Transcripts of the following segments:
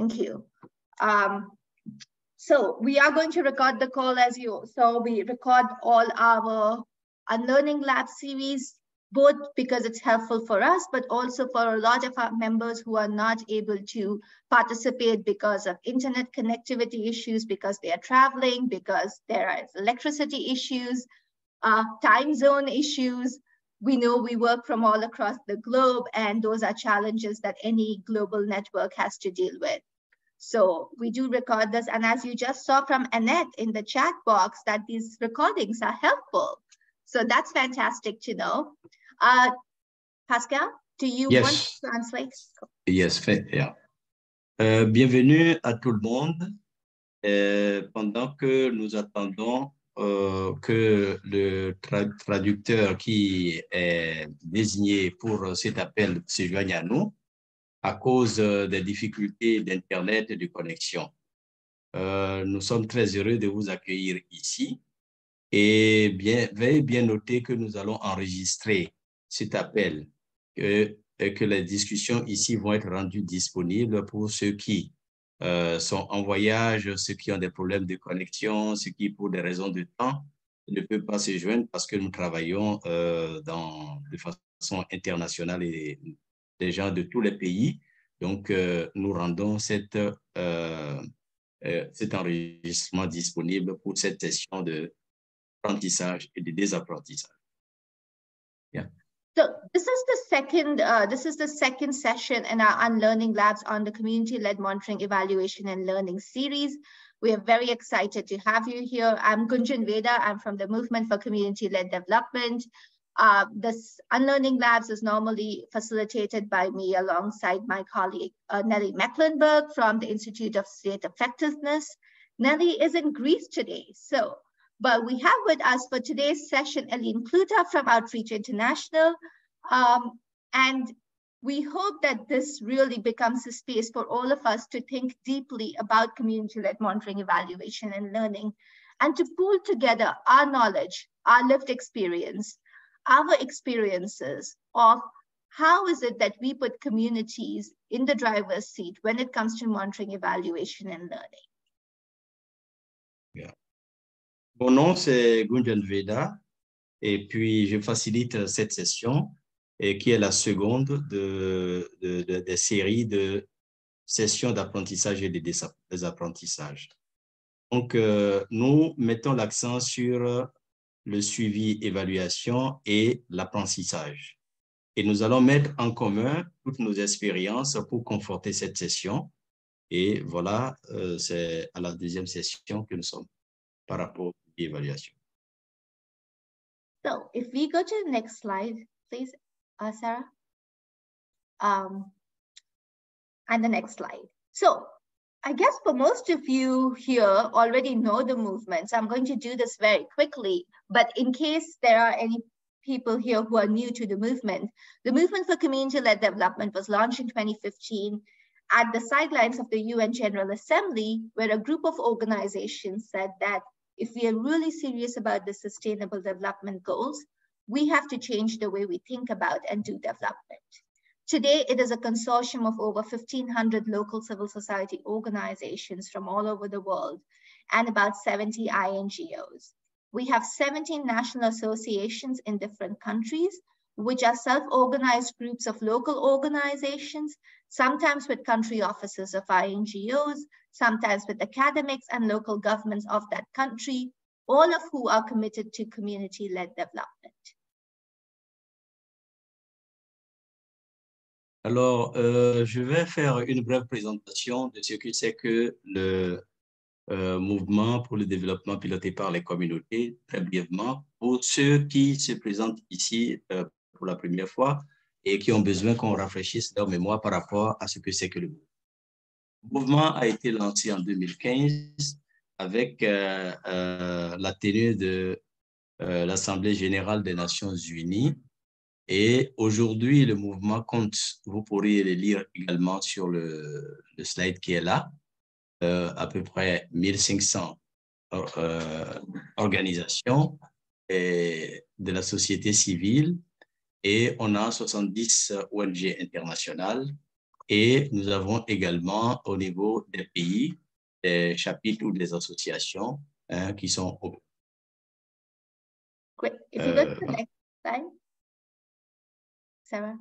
Thank you. So we are going to record the call as you saw. We record all our Unlearning Lab series, both because it's helpful for us, but also for a lot of our members who are not able to participate because of internet connectivity issues, because they are traveling, because there are electricity issues, time zone issues. We know we work from all across the globe, and those are challenges that any global network has to deal with. So we do record this. And as you just saw from Annette in the chat box, that these recordings are helpful. So that's fantastic to know. Pascal, do you want to translate? Yes, yeah. Bienvenue à tout le monde. Pendant que nous attendons que le traducteur qui est désigné pour cet appel se joigne à nous, à cause des difficultés d'Internet et de connexion. Nous sommes très heureux de vous accueillir ici et veuillez bien noter que nous allons enregistrer cet appel et que les discussions ici vont être rendues disponibles pour ceux qui sont en voyage, ceux qui ont des problèmes de connexion, ceux qui, pour des raisons de temps, ne peuvent pas se joindre parce que nous travaillons de façon internationale et des gens de tous les pays. Donc, nous rendons cet enregistrement disponible pour cette session d'apprentissage et de désapprentissage. Yeah. So this is the second session in our Unlearning Labs on the Community-Led Monitoring, Evaluation, and Learning series. We are very excited to have you here. I'm Gunjan Veda. I'm from the Movement for Community-Led Development. This Unlearning Labs is normally facilitated by me alongside my colleague, Nelly Mecklenburg from the Institute of State Effectiveness. Nelly is in Greece today, but we have with us for today's session, Eileen Kluta from Outreach International. And we hope that this really becomes a space for all of us to think deeply about community-led monitoring, evaluation, and learning, and to pool together our knowledge, our lived experience, our experiences of how is it that we put communities in the driver's seat when it comes to monitoring, evaluation, and learning. Yeah. Mon nom, c'est Gunjan Veda, et puis je facilite cette session, et qui est la seconde des séries de sessions d'apprentissage et de désapprentissages. Donc, nous mettons l'accent sur le suivi, évaluation et l'apprentissage. Et nous allons mettre en commun toutes nos expériences pour conforter cette session. Et voilà, c'est à la deuxième session que nous sommes par rapport à l'évaluation. So, if we go to the next slide, please, Sarah. And the next slide. So, I guess for most of you here already know the movement, so I'm going to do this very quickly. But in case there are any people here who are new to the Movement for Community-Led Development was launched in 2015 at the sidelines of the UN General Assembly, where a group of organizations said that if we are really serious about the Sustainable Development Goals, we have to change the way we think about and do development. Today, it is a consortium of over 1,500 local civil society organizations from all over the world and about 70 INGOs. We have 17 national associations in different countries, which are self-organized groups of local organizations, sometimes with country offices of INGOs, sometimes with academics and local governments of that country, all of who are committed to community-led development. Alors, je vais faire une brève présentation de ce que c'est que le mouvement pour le développement piloté par les communautés, très brièvement, pour ceux qui se présentent ici pour la première fois et qui ont besoin qu'on rafraîchisse leur mémoire par rapport à ce que c'est que le mouvement. Le mouvement a été lancé en 2015 avec la tenue de l'Assemblée générale des Nations unies. Et aujourd'hui, le mouvement compte, vous pourrez le lire également sur le slide qui est là, à peu près 1500 organisations et de la société civile, et on a 70 ONG internationales Et nous avons également au niveau des pays, des chapitres ou des associations qui sont au... Great. If you go to the voilà. next slide, Sarah.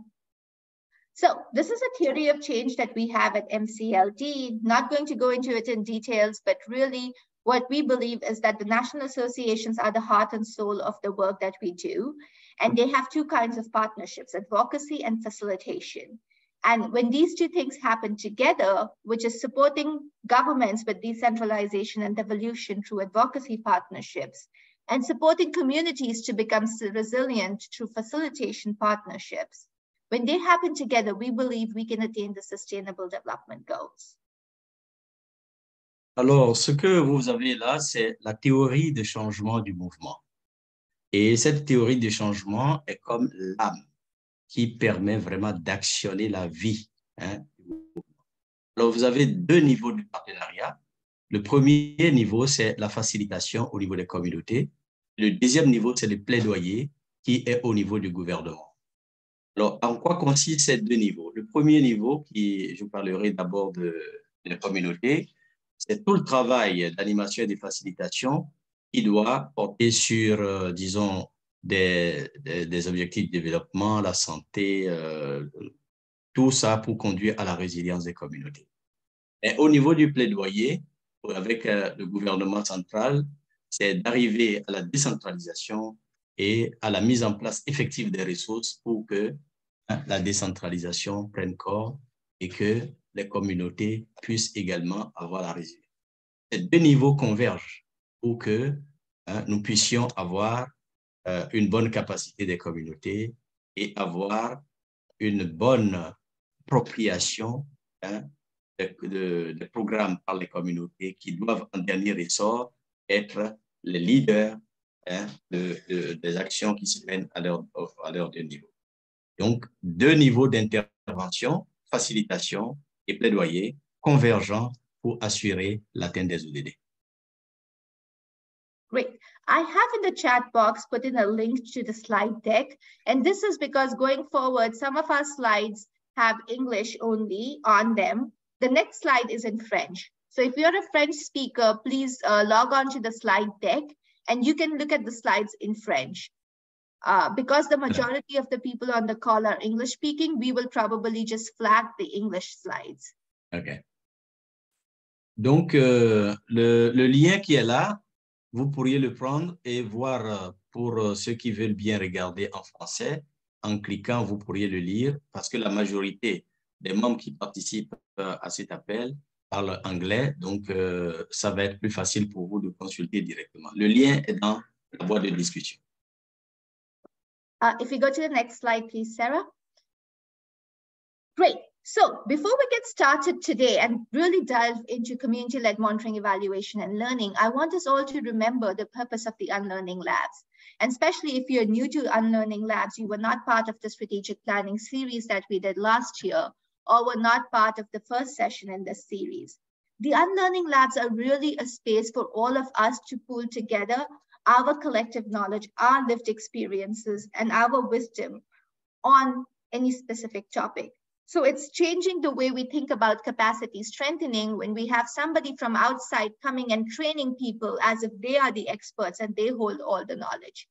So this is a theory of change that we have at MCLD. Not going to go into it in details, but really what we believe is that the national associations are the heart and soul of the work that we do. And they have two kinds of partnerships, advocacy and facilitation. And when these two things happen together, which is supporting governments with decentralization and devolution through advocacy partnerships, and supporting communities to become resilient through facilitation partnerships, when they happen together, we believe we can attain the Sustainable Development Goals. Alors, ce que vous avez là, c'est la théorie de changement du mouvement. Et cette théorie de changement est comme l'âme qui permet vraiment d'actionner la vie. Alors, vous avez deux niveaux de partenariat. Le premier niveau, c'est la facilitation au niveau des communautés. Le deuxième niveau, c'est le plaidoyer qui est au niveau du gouvernement. Alors, en quoi consistent ces deux niveaux? Le premier niveau, je parlerai d'abord de la communauté, c'est tout le travail d'animation et de facilitation qui doit porter sur, disons, des objectifs de développement, la santé, tout ça pour conduire à la résilience des communautés. Et au niveau du plaidoyer, avec le gouvernement central, c'est d'arriver à la décentralisation et à la mise en place effective des ressources pour que la décentralisation prenne corps et que les communautés puissent également avoir la résilience. Ces deux niveaux convergent pour que nous puissions avoir une bonne capacité des communautés et avoir une bonne appropriation des programmes par les communautés qui doivent en dernier ressort être les leaders des actions qui se mènent à leur deux niveaux. Donc, deux niveaux d'intervention, facilitation et plaidoyer convergents pour assurer l'atteinte des ODD. Great. I have in the chat box put in a link to the slide deck. And this is because going forward, some of our slides have English only on them. The next slide is in French. So if you're a French speaker, please log on to the slide deck and you can look at the slides in French. Because the majority of the people on the call are English speaking, we will probably just flag the English slides. OK. Donc, le lien qui est là, vous pourriez le prendre et voir pour ceux qui veulent bien regarder en français. En cliquant, vous pourriez le lire parce que la majorité des membres qui participent à cet appel parlent anglais. Donc, ça va être plus facile pour vous de consulter directement. Le lien est dans la boîte de discussion. If we go to the next slide, please, Sarah. Great. So before we get started today and really dive into community-led monitoring, evaluation, and learning, I want us all to remember the purpose of the Unlearning Labs. And especially if you're new to Unlearning Labs, you were not part of the strategic planning series that we did last year, or were not part of the first session in this series. The Unlearning Labs are really a space for all of us to pull together our collective knowledge, our lived experiences, and our wisdom on any specific topic. So it's changing the way we think about capacity strengthening when we have somebody from outside coming and training people as if they are the experts and they hold all the knowledge.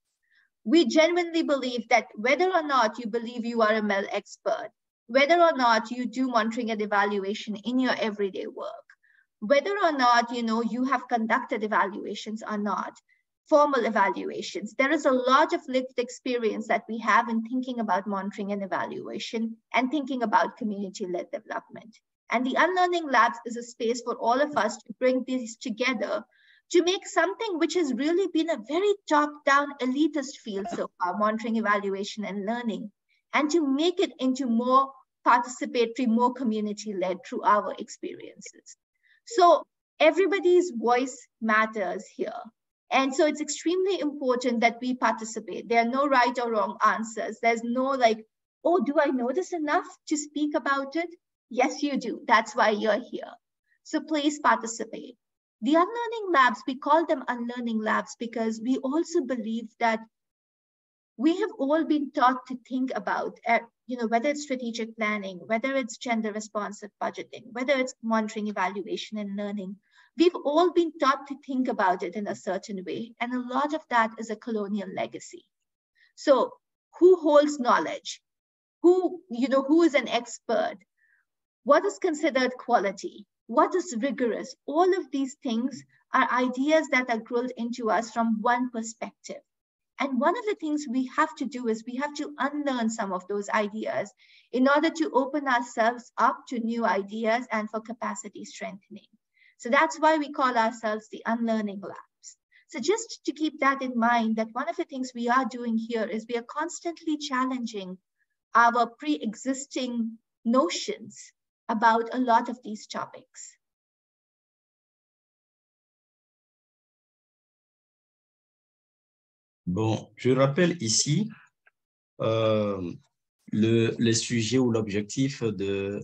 We genuinely believe that whether or not you believe you are a MEL expert, whether or not you do monitoring and evaluation in your everyday work, whether or not you have conducted evaluations or not, formal evaluations. There is a lot of lived experience that we have in thinking about monitoring and evaluation and thinking about community-led development. And the Unlearning Labs is a space for all of us to bring these together to make something which has really been a very top-down elitist field so far, monitoring, evaluation, and learning, and to make it into more participatory, more community-led through our experiences. So everybody's voice matters here. And so it's extremely important that we participate. There are no right or wrong answers. There's no like, oh, do I know this enough to speak about it? Yes, you do. That's why you're here. So please participate. The Unlearning Labs, we call them Unlearning Labs because we also believe that we have all been taught to think about whether it's strategic planning, whether it's gender responsive budgeting, whether it's monitoring, evaluation, and learning, we've all been taught to think about it in a certain way. And a lot of that is a colonial legacy. So who holds knowledge? Who is an expert? What is considered quality? What is rigorous? All of these things are ideas that are drilled into us from one perspective. And one of the things we have to do is we have to unlearn some of those ideas in order to open ourselves up to new ideas and for capacity strengthening. So that's why we call ourselves the Unlearning Labs. So just to keep that in mind, that one of the things we are doing here is we are constantly challenging our pre-existing notions about a lot of these topics. Bon, je rappelle ici le sujet ou l'objectif de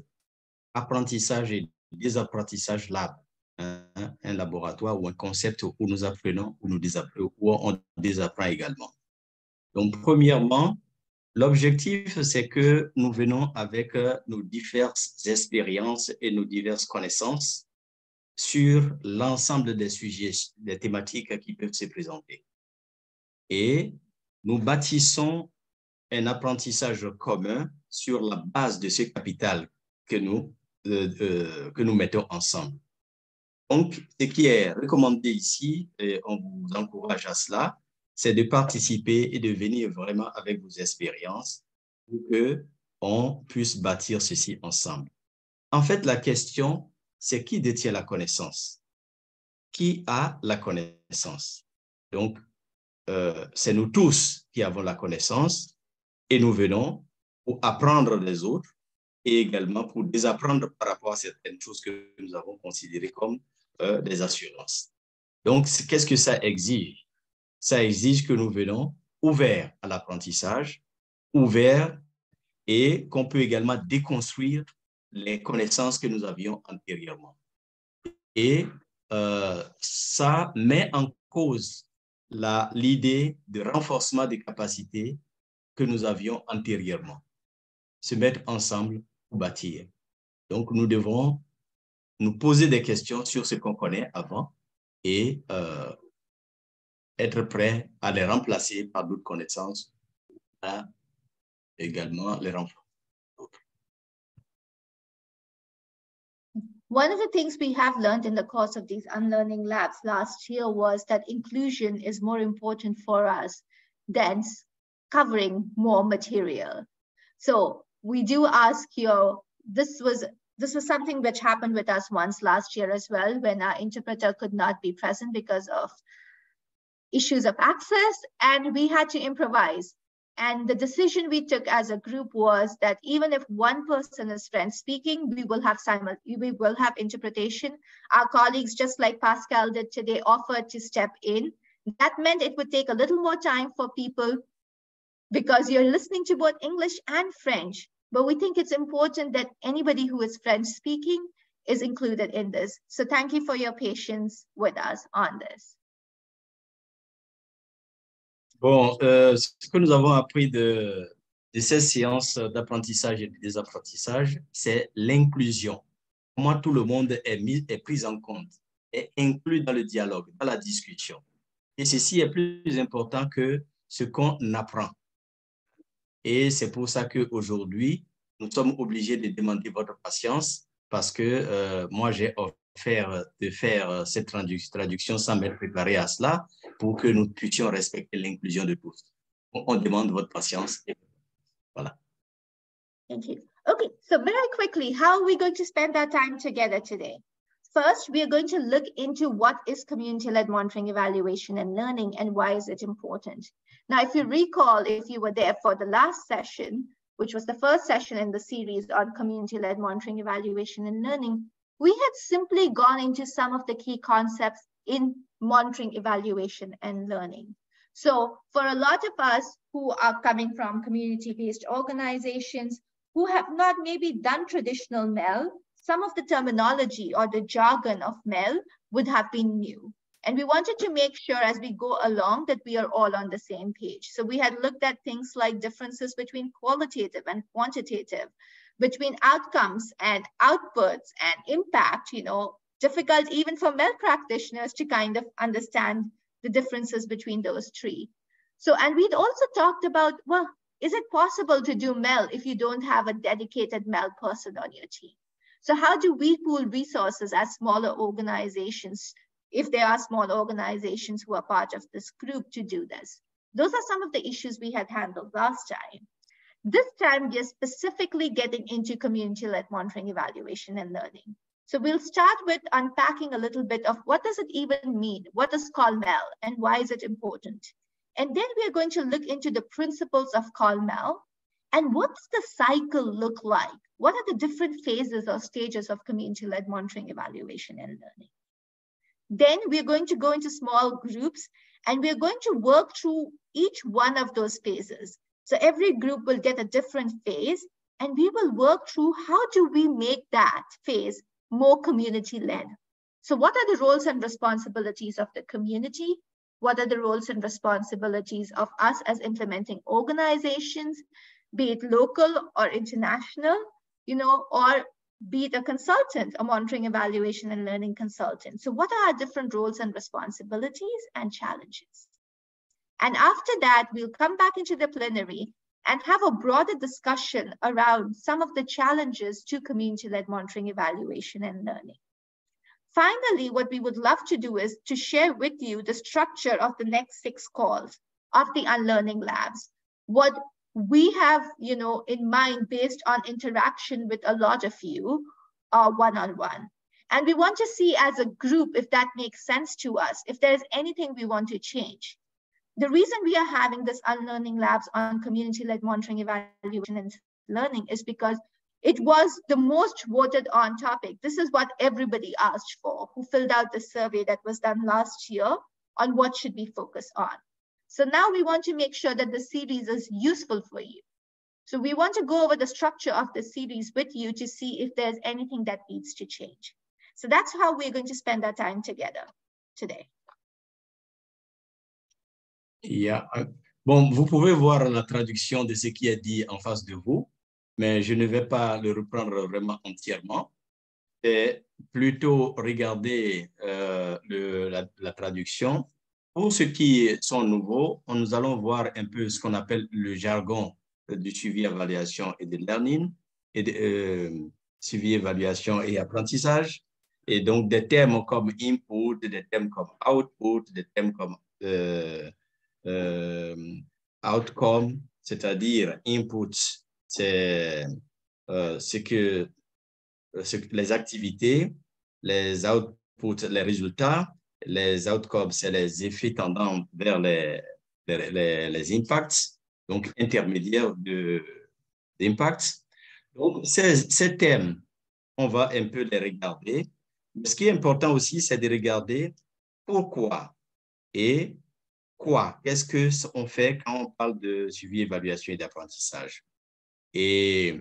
apprentissage et désapprentissage lab, hein, un laboratoire ou un concept où nous apprenons, où on désapprend également. Donc, premièrement, l'objectif, c'est que nous venons avec nos diverses expériences et nos diverses connaissances sur l'ensemble des sujets, des thématiques qui peuvent se présenter. Et nous bâtissons un apprentissage commun sur la base de ce capital que nous mettons ensemble. Donc, ce qui est recommandé ici, et on vous encourage à cela, c'est de participer et de venir vraiment avec vos expériences pour qu'on puisse bâtir ceci ensemble. En fait, la question, c'est qui détient la connaissance? Qui a la connaissance? Donc, c'est nous tous qui avons la connaissance et nous venons pour apprendre des autres et également pour désapprendre par rapport à certaines choses que nous avons considérées comme des assurances. Donc, qu'est-ce que ça exige? Ça exige que nous venons ouverts à l'apprentissage, ouverts et qu'on peut également déconstruire les connaissances que nous avions antérieurement. Et ça met en cause l'idée de renforcement des capacités que nous avions antérieurement. Se mettre ensemble pour bâtir. Donc, nous devons nous poser des questions sur ce qu'on connaît avant et être prêts à les remplacer par d'autres connaissances, à également les renforcer. One of the things we have learned in the course of these unlearning labs last year was that inclusion is more important for us than covering more material. So we do ask you, this was something which happened with us once last year as well, when our interpreter could not be present because of issues of access, and we had to improvise. And the decision we took as a group was that even if one person is French speaking, we will have interpretation. Our colleagues, just like Pascal did today, offered to step in. That meant it would take a little more time for people because you're listening to both English and French. But we think it's important that anybody who is French speaking is included in this. So thank you for your patience with us on this. Bon, ce que nous avons appris de ces séances d'apprentissage et de désapprentissage, c'est l'inclusion. Comment tout le monde est pris en compte, est inclus dans le dialogue, dans la discussion. Et ceci est plus important que ce qu'on apprend. Et c'est pour ça qu'aujourd'hui, nous sommes obligés de demander votre patience parce que moi, j'ai offert de faire cette traduction sans m'être préparé à cela pour que nous puissions respecter l'inclusion de tous. On demande votre patience. Voilà. Thank you. Okay, so very quickly, how are we going to spend our time together today? First, we are going to look into what is community-led monitoring, evaluation, and learning, and why is it important. Now, if you recall, if you were there for the last session, which was the first session in the series on community-led monitoring, evaluation, and learning, we had simply gone into some of the key concepts in monitoring, evaluation, and learning. So for a lot of us who are coming from community-based organizations who have not maybe done traditional MEL, some of the terminology or the jargon of MEL would have been new. And we wanted to make sure as we go along that we are all on the same page. So we had looked at things like differences between qualitative and quantitative, between outcomes and outputs and impact, difficult even for MEL practitioners to kind of understand the differences between those three. So, and we'd also talked about, well, is it possible to do MEL if you don't have a dedicated MEL person on your team? So how do we pool resources as smaller organizations, if there are small organizations who are part of this group, to do this? Those are some of the issues we had handled last time. This time, we are specifically getting into community-led monitoring, evaluation, and learning. So we'll start with unpacking a little bit of what does it even mean? What is COL-MEL and why is it important? And then we are going to look into the principles of COL-MEL and what does the cycle look like? What are the different phases or stages of community-led monitoring, evaluation, and learning? Then we're going to go into small groups and we're going to work through each one of those phases. So every group will get a different phase and we will work through how do we make that phase more community-led. So what are the roles and responsibilities of the community? What are the roles and responsibilities of us as implementing organizations, be it local or international, or be it a consultant, a monitoring, evaluation, and learning consultant. So what are our different roles and responsibilities and challenges? And after that, we'll come back into the plenary and have a broader discussion around some of the challenges to community-led monitoring, evaluation, and learning. Finally, what we would love to do is to share with you the structure of the next 6 calls of the Unlearning Labs. What we have, in mind based on interaction with a lot of you one-on-one. And we want to see as a group if that makes sense to us, if there's anything we want to change. The reason we are having this Unlearning Labs on community-led monitoring, evaluation, and learning is because it was the most voted on topic. This is what everybody asked for, who filled out the survey that was done last year on what should we focus on. So now we want to make sure that the series is useful for you. So we want to go over the structure of the series with you to see if there's anything that needs to change. So that's how we're going to spend our time together today. Yeah. Bon, vous pouvez voir la traduction de ce qui est dit en face de vous, mais je ne vais pas le reprendre vraiment entièrement. Et plutôt regarder la traduction. Pour ceux qui sont nouveaux, nous allons voir un peu ce qu'on appelle le jargon du suivi, évaluation et de learning, et de suivi, évaluation et apprentissage. Et donc, des termes comme input, des termes comme output, des termes comme outcome, c'est-à-dire input, c'est les activités, les outputs, les résultats, les outcomes, c'est les effets tendant vers les impacts, donc intermédiaires d'impact. Donc, ces thèmes, on va un peu les regarder. Mais ce qui est important aussi, c'est de regarder pourquoi et quoi. Qu'est-ce qu'on fait quand on parle de suivi, évaluation et d'apprentissage. Et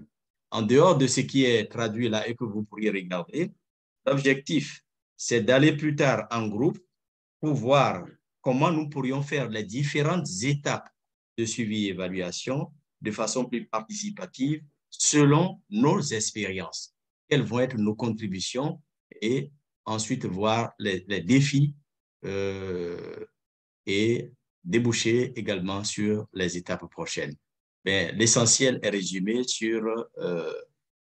en dehors de ce qui est traduit là et que vous pourriez regarder, l'objectif, c'est d'aller plus tard en groupe pour voir comment nous pourrions faire les différentes étapes de suivi et évaluation de façon plus participative selon nos expériences. Quelles vont être nos contributions et ensuite voir les défis et déboucher également sur les étapes prochaines. L'essentiel est résumé sur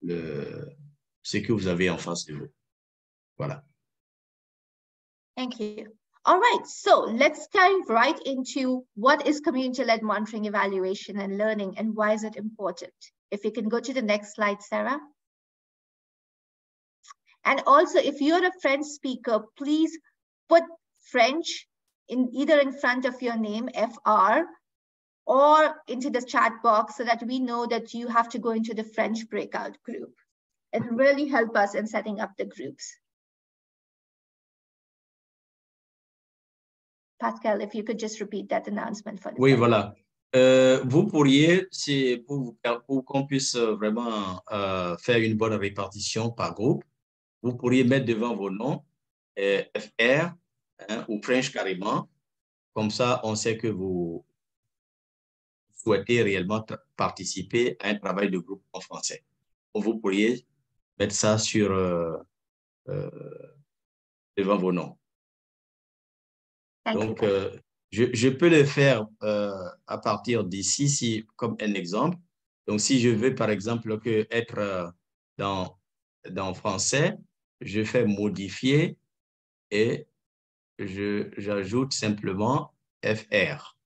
ce que vous avez en face de vous. Voilà. Thank you. All right, so let's dive right into what is community-led monitoring, evaluation, and learning, and why is it important? If you can go to the next slide, Sarah. And also, if you're a French speaker, please put French either in front of your name, FR, or into the chat box so that we know that you have to go into the French breakout group. It will really help us in setting up the groups. Pascal, if you could just repeat that announcement for the Oui, voilà. Vous pourriez, pour qu'on puisse vraiment faire une bonne répartition par groupe, vous pourriez mettre devant vos noms FR hein, ou French carrément. Comme ça, on sait que vous souhaitez réellement participer à un travail de groupe en français. Vous pourriez mettre ça sur, devant vos noms. Donc, je peux le faire à partir d'ici, comme un exemple. Donc, si je veux, par exemple, être dans français, je fais modifier et j'ajoute simplement FR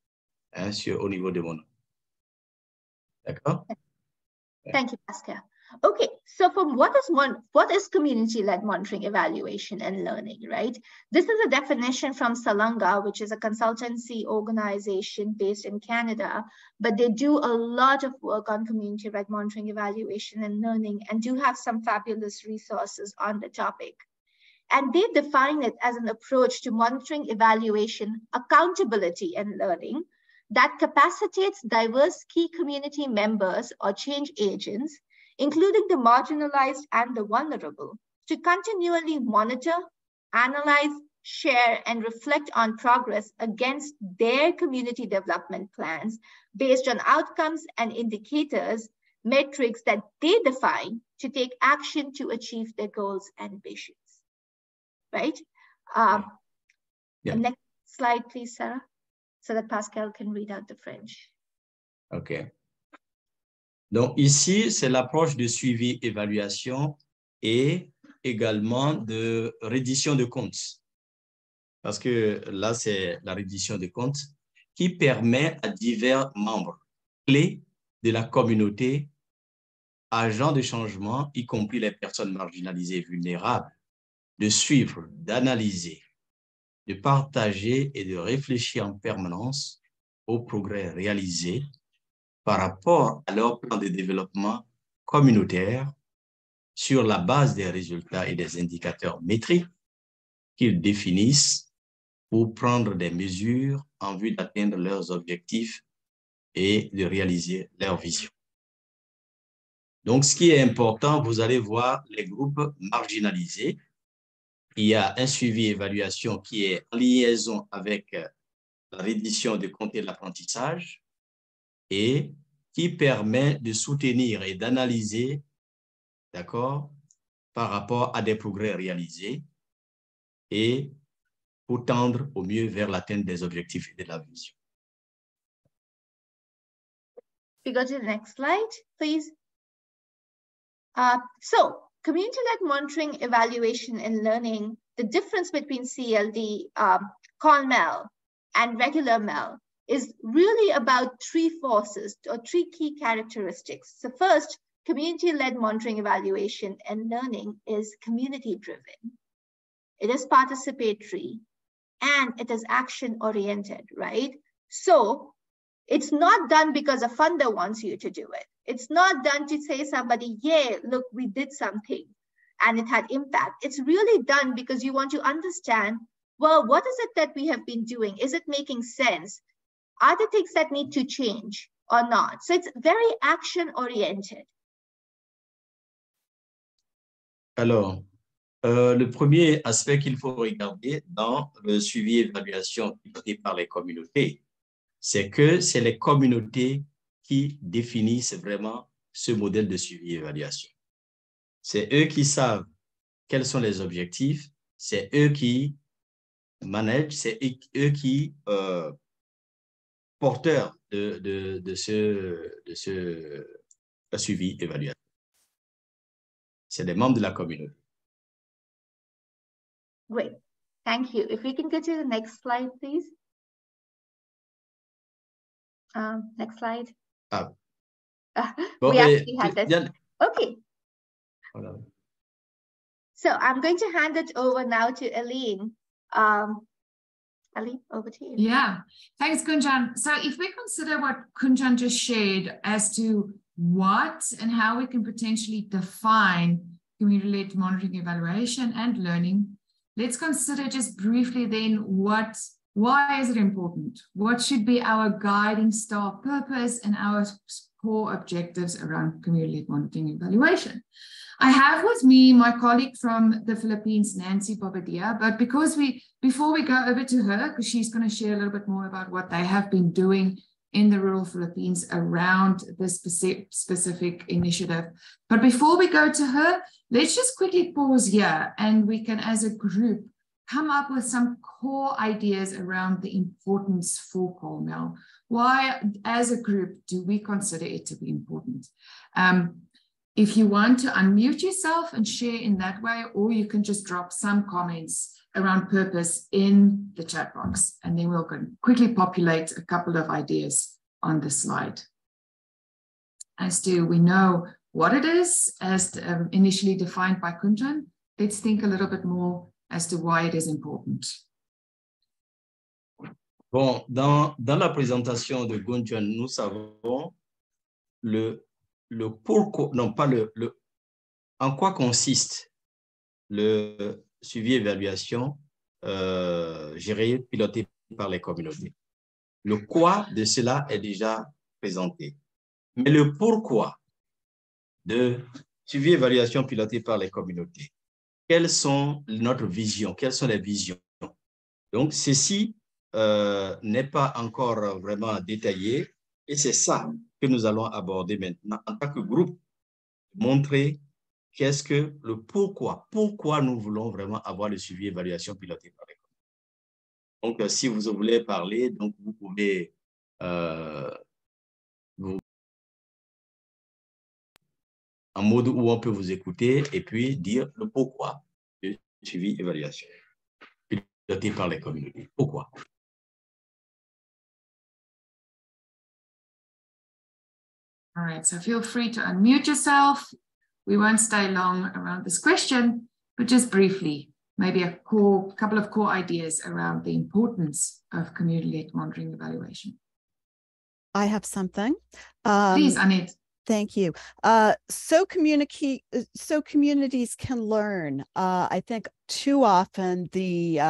hein, au niveau de mon nom. D'accord? Thank you, Pascal. Okay, so from what is community-led monitoring, evaluation, and learning, right? This is a definition from Salanga, which is a consultancy organization based in Canada, but they do a lot of work on community-led monitoring, evaluation, and learning, and do have some fabulous resources on the topic. And they define it as an approach to monitoring, evaluation, accountability, and learning that capacitates diverse key community members or change agents, including the marginalized and the vulnerable, to continually monitor, analyze, share, and reflect on progress against their community development plans based on outcomes and indicators, metrics that they define to take action to achieve their goals and visions. Right? Next slide, please, Sarah, so that Pascal can read out the French. OK. Donc, ici, c'est l'approche de suivi-évaluation et également de reddition de comptes. Parce que là, c'est la reddition de comptes qui permet à divers membres clés de la communauté, agents de changement, y compris les personnes marginalisées et vulnérables, de suivre, d'analyser, de partager et de réfléchir en permanence aux progrès réalisés par rapport à leur plan de développement communautaire sur la base des résultats et des indicateurs métriques qu'ils définissent pour prendre des mesures en vue d'atteindre leurs objectifs et de réaliser leur vision. Donc, ce qui est important, vous allez voir les groupes marginalisés. Il y a un suivi-évaluation qui est en liaison avec la reddition des comptes et de l'apprentissage et qui permet de soutenir et d'analyser, d'accord, par rapport à des progrès réalisés et pour tendre au mieux vers l'atteinte des objectifs et de la vision. We go to the next slide, please. So, community-led monitoring, evaluation, and learning, the difference between CLD, MEL, and regular MEL is really about three forces or three key characteristics. So first, community-led monitoring, evaluation, and learning is community-driven. It is participatory, and it is action-oriented, right? So it's not done because a funder wants you to do it. It's not done to say somebody, yeah, look, we did something and it had impact. It's really done because you want to understand, well, what is it that we have been doing? Is it making sense? Are there things that need to change or not? So it's very action-oriented. Alors, le premier aspect qu'il faut regarder dans le suivi-évaluation piloté par les communautés, c'est que c'est les communautés qui définissent vraiment ce modèle de suivi-évaluation. C'est eux qui savent quels sont les objectifs, c'est eux qui managent, c'est eux qui porteurs de ce suivi-évaluation. C'est des membres de la communauté. Great, thank you. If we can get to the next slide, please. Next slide. We actually had this. Okay. Voilà. So I'm going to hand it over now to Aline. Aline, over to you. Yeah, thanks, Kunjan. So if we consider what Kunjan just shared as to what and how we can potentially define community-led monitoring, evaluation, and learning, let's consider just briefly then why is it important? What should be our guiding star purpose and our core objectives around community monitoring evaluation. I have with me my colleague from the Philippines, Nancy Bobadilla, but before we go over to her, because she's going to share a little bit more about what they have been doing in the rural Philippines around this specific initiative. But before we go to her, let's just quickly pause here and we can, as a group, come up with some core ideas around the importance for MEL. Why, as a group, do we consider it to be important? If you want to unmute yourself and share in that way, or you can just drop some comments around purpose in the chat box, and then we'll quickly populate a couple of ideas on the slide. As to we know what it is, as initially defined by Kunjan, let's think a little bit more as to why it is important. Bon, dans la présentation de Kunjan, nous savons le pourquoi, non pas en quoi consiste le suivi-évaluation géré, piloté par les communautés. Le quoi de cela est déjà présenté. Mais le pourquoi de suivi-évaluation piloté par les communautés, quelles sont notre vision, quelles sont les visions? Donc, ceci n'est pas encore vraiment détaillé et c'est ça que nous allons aborder maintenant en tant que groupe, montrer qu'est-ce que le pourquoi nous voulons vraiment avoir le suivi évaluation piloté par les communautés. Donc, si vous voulez parler, donc vous pouvez en mode où on peut vous écouter et puis dire le pourquoi du suivi évaluation piloté par les communautés. Pourquoi? All right, so feel free to unmute yourself. We won't stay long around this question, but just briefly, maybe a couple of core ideas around the importance of community-led monitoring evaluation. I have something. Please, Annette. Thank you. So communities can learn. I think too often the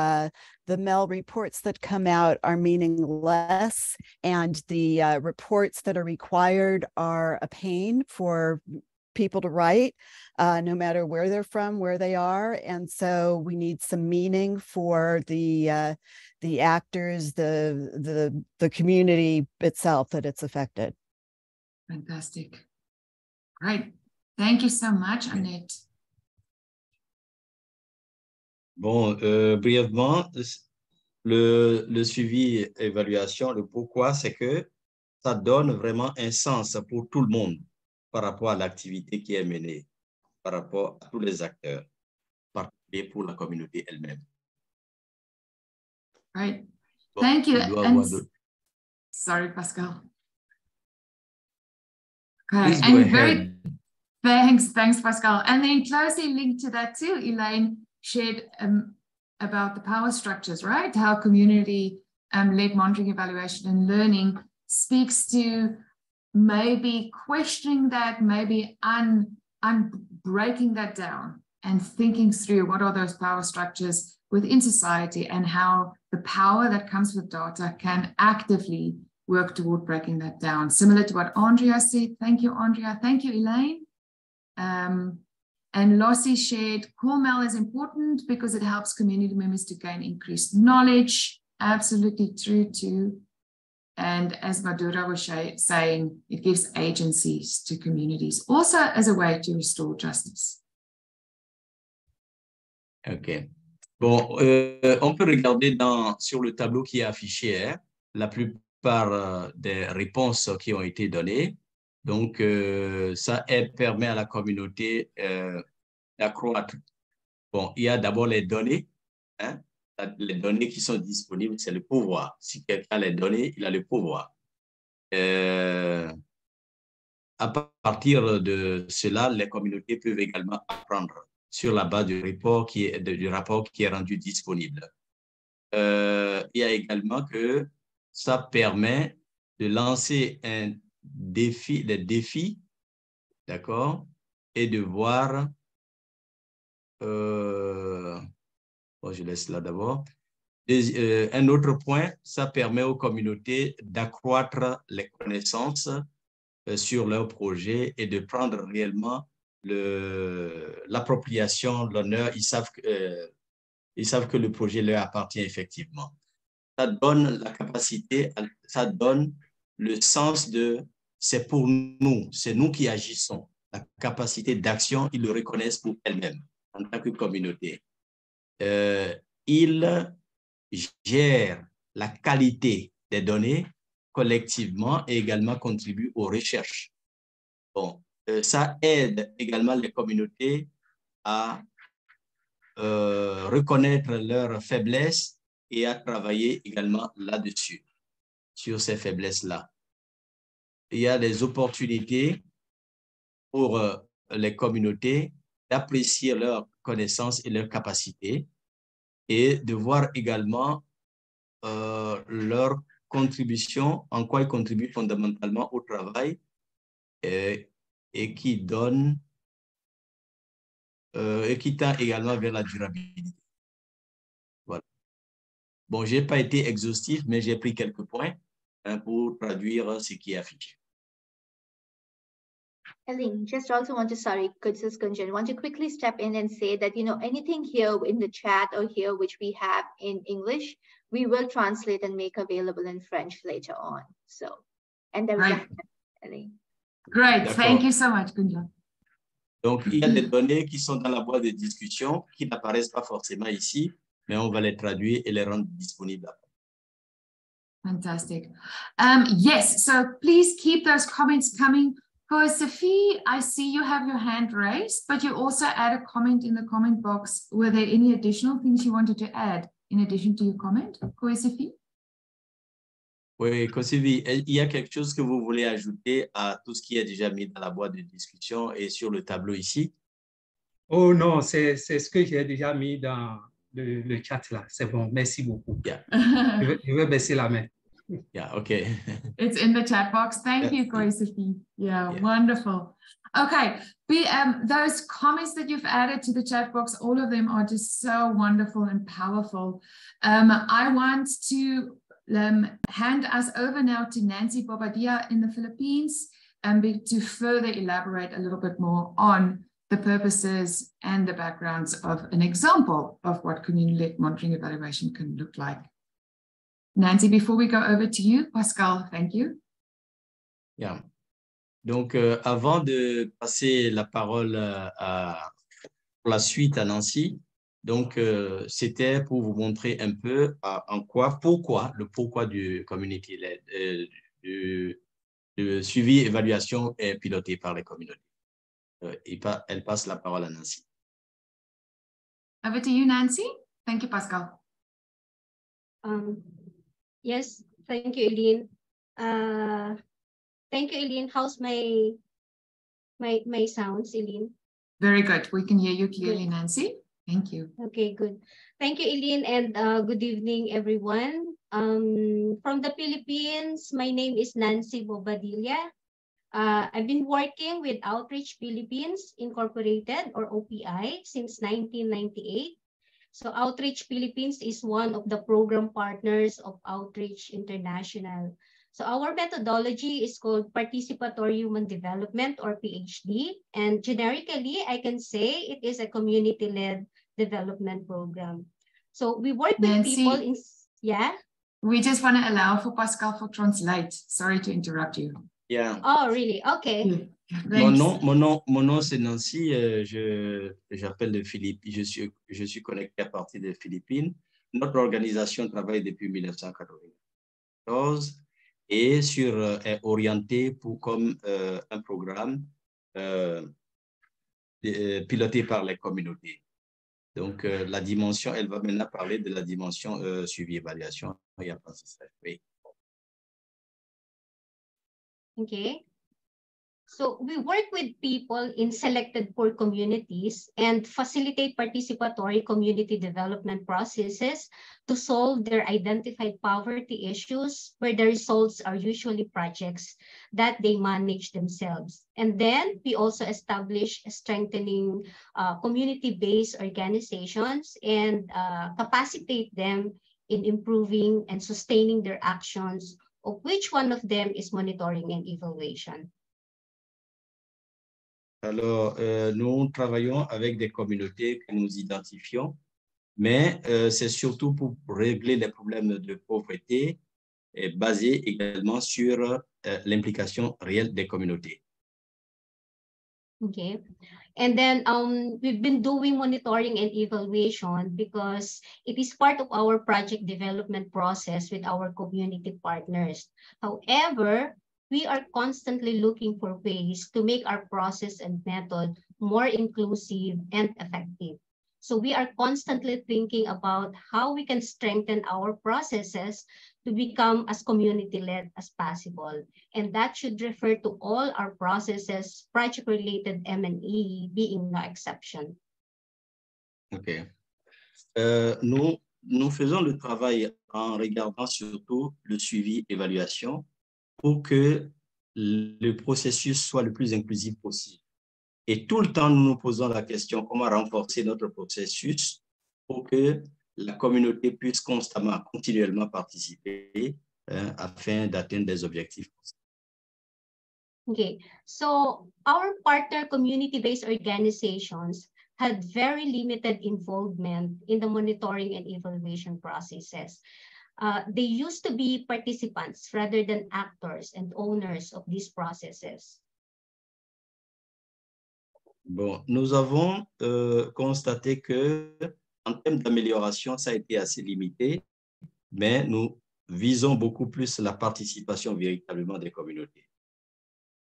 MEL reports that come out are meaningless, and the reports that are required are a pain for people to write, no matter where they're from, where they are. And so we need some meaning for the actors, the community itself that it's affected. Fantastic. Great. Thank you so much, Annette. Bon, brièvement, le suivi évaluation, le pourquoi, c'est que ça donne vraiment un sens pour tout le monde par rapport à l'activité qui est menée, par rapport à tous les acteurs, particulier pour la communauté elle-même. Right. Bon, thank you. Sorry, Pascal. Okay, and very thanks, Pascal. And then closely linked to that too, Elaine shared about the power structures, right? How community-led monitoring, evaluation, and learning speaks to maybe questioning that, maybe breaking that down and thinking through what are those power structures within society and how the power that comes with data can actively work toward breaking that down. Similar to what Andrea said. Thank you, Andrea. Thank you, Elaine. And Lossie shared, MEL is important because it helps community members to gain increased knowledge. Absolutely true too. And as Madura was saying, it gives agencies to communities, also as a way to restore justice. OK. Bon, on peut regarder sur le tableau qui est affiché, hein, la plupart des réponses qui ont été données. Donc, ça permet à la communauté d'accroître. Bon, il y a d'abord les données. Hein, les données qui sont disponibles, c'est le pouvoir. Si quelqu'un a les données, il a le pouvoir. À partir de cela, les communautés peuvent également apprendre sur la base du rapport qui est rendu disponible. Il y a également que ça permet de lancer des défis, d'accord, et de voir, bon, je laisse là d'abord. Un autre point, ça permet aux communautés d'accroître les connaissances sur leur projet et de prendre réellement l'appropriation, l'honneur. Ils savent que le projet leur appartient effectivement. Ça donne la capacité, ça donne le sens de c'est pour nous, c'est nous qui agissons. La capacité d'action, ils le reconnaissent pour elles-mêmes en tant que communauté. Ils gèrent la qualité des données collectivement et également contribuent aux recherches. Bon, ça aide également les communautés à reconnaître leurs faiblesses et à travailler également là-dessus, sur ces faiblesses-là. Il y a des opportunités pour les communautés d'apprécier leurs connaissances et leurs capacités et de voir également leur contribution, en quoi ils contribuent fondamentalement au travail et qui donne et qui tend également vers la durabilité. Voilà. Bon, je n'ai pas été exhaustif, mais j'ai pris quelques points pour traduire ce qui est affiché. Elaine, just also want to, sorry, Sis Kunjan, want to quickly step in and say that, you know, anything here in the chat or here which we have in English, we will translate and make available in French later on. So, and there is a Elaine. Great, thank you so much, Kunjan. Donc, il y a des données qui sont dans la boîte de discussion qui n'apparaissent pas forcément ici, mais on va les traduire et les rendre disponibles après. Fantastic. Yes, so please keep those comments coming. Sophie, I see you have your hand raised, but you also add a comment in the comment box. Were there any additional things you wanted to add in addition to your comment, Sophie? Oui, Kosevi, il y a quelque chose que vous voulez ajouter à tout ce qui est déjà mis dans la boîte de discussion et sur le tableau ici? Oh non, c'est ce que j'ai déjà mis dans le chat là. C'est bon, merci beaucoup. Yeah. Je vais baisser la main. Yeah, okay. It's in the chat box. Thank you, Sophie. Yeah, wonderful. Okay, those comments that you've added to the chat box, all of them are just so wonderful and powerful. I want to hand us over now to Nancy Bobadilla in the Philippines to further elaborate a little bit more on the purposes and the backgrounds of an example of what community-led monitoring evaluation can look like. Nancy, before we go over to you, Pascal, thank you. Yeah. Donc, avant de passer la parole pour la suite à Nancy, donc c'était pour vous montrer un peu le pourquoi du community led, du suivi, évaluation est piloté par les communautés. Elle passe la parole à Nancy. Over to you, Nancy. Thank you, Pascal. Yes, thank you, Eileen. Thank you, Eileen. How's my sounds, Eileen? Very good. We can hear you clearly, good. Nancy. Thank you. Okay, good. Thank you, Eileen, and good evening, everyone. From the Philippines, my name is Nancy Bobadilla. I've been working with Outreach Philippines Incorporated, or OPI, since 1998. So Outreach Philippines is one of the program partners of Outreach International. So our methodology is called Participatory Human Development, or PHD. And generically, I can say it is a community-led development program. So we work with Nancy, people in, yeah? We just want to allow for Pascal to translate. Sorry to interrupt you. Yeah. Oh, really? Okay. Mon nom c'est Nancy. J'appelle de Philippines. Je suis connecté à partir des Philippines. Notre organisation travaille depuis 1994 et est orientée comme un programme piloté par les communautés. Donc, la dimension, elle va maintenant parler de la dimension suivi-évaluation et apprentissage. Oui. Okay. So we work with people in selected poor communities and facilitate participatory community development processes to solve their identified poverty issues, where the results are usually projects that they manage themselves. And then we also establish strengthening community-based organizations and capacitate them in improving and sustaining their actions, of which one of them is monitoring and evaluation. Alors, nous travaillons avec des communautés que nous identifions, mais c'est surtout pour régler les problèmes de pauvreté et basé également sur l'implication réelle des communautés. Okay. And then we've been doing monitoring and evaluation because it is part of our project development process with our community partners. However, we are constantly looking for ways to make our process and method more inclusive and effective. So we are constantly thinking about how we can strengthen our processes to become as community-led as possible. And that should refer to all our processes, project-related M&E being no exception. OK. Nous faisons le travail en regardant surtout le suivi-évaluation pour que le processus soit le plus inclusif possible. Et tout le temps, nous nous posons la question comment renforcer notre processus pour que la communauté puisse constamment, continuellement participer afin d'atteindre des objectifs. Okay, so our partner community-based organizations had very limited involvement in the monitoring and evaluation processes. They used to be participants rather than actors and owners of these processes. Bon, nous avons constaté que en termes d'amélioration, ça a été assez limité, mais nous visons beaucoup plus la participation véritablement des communautés.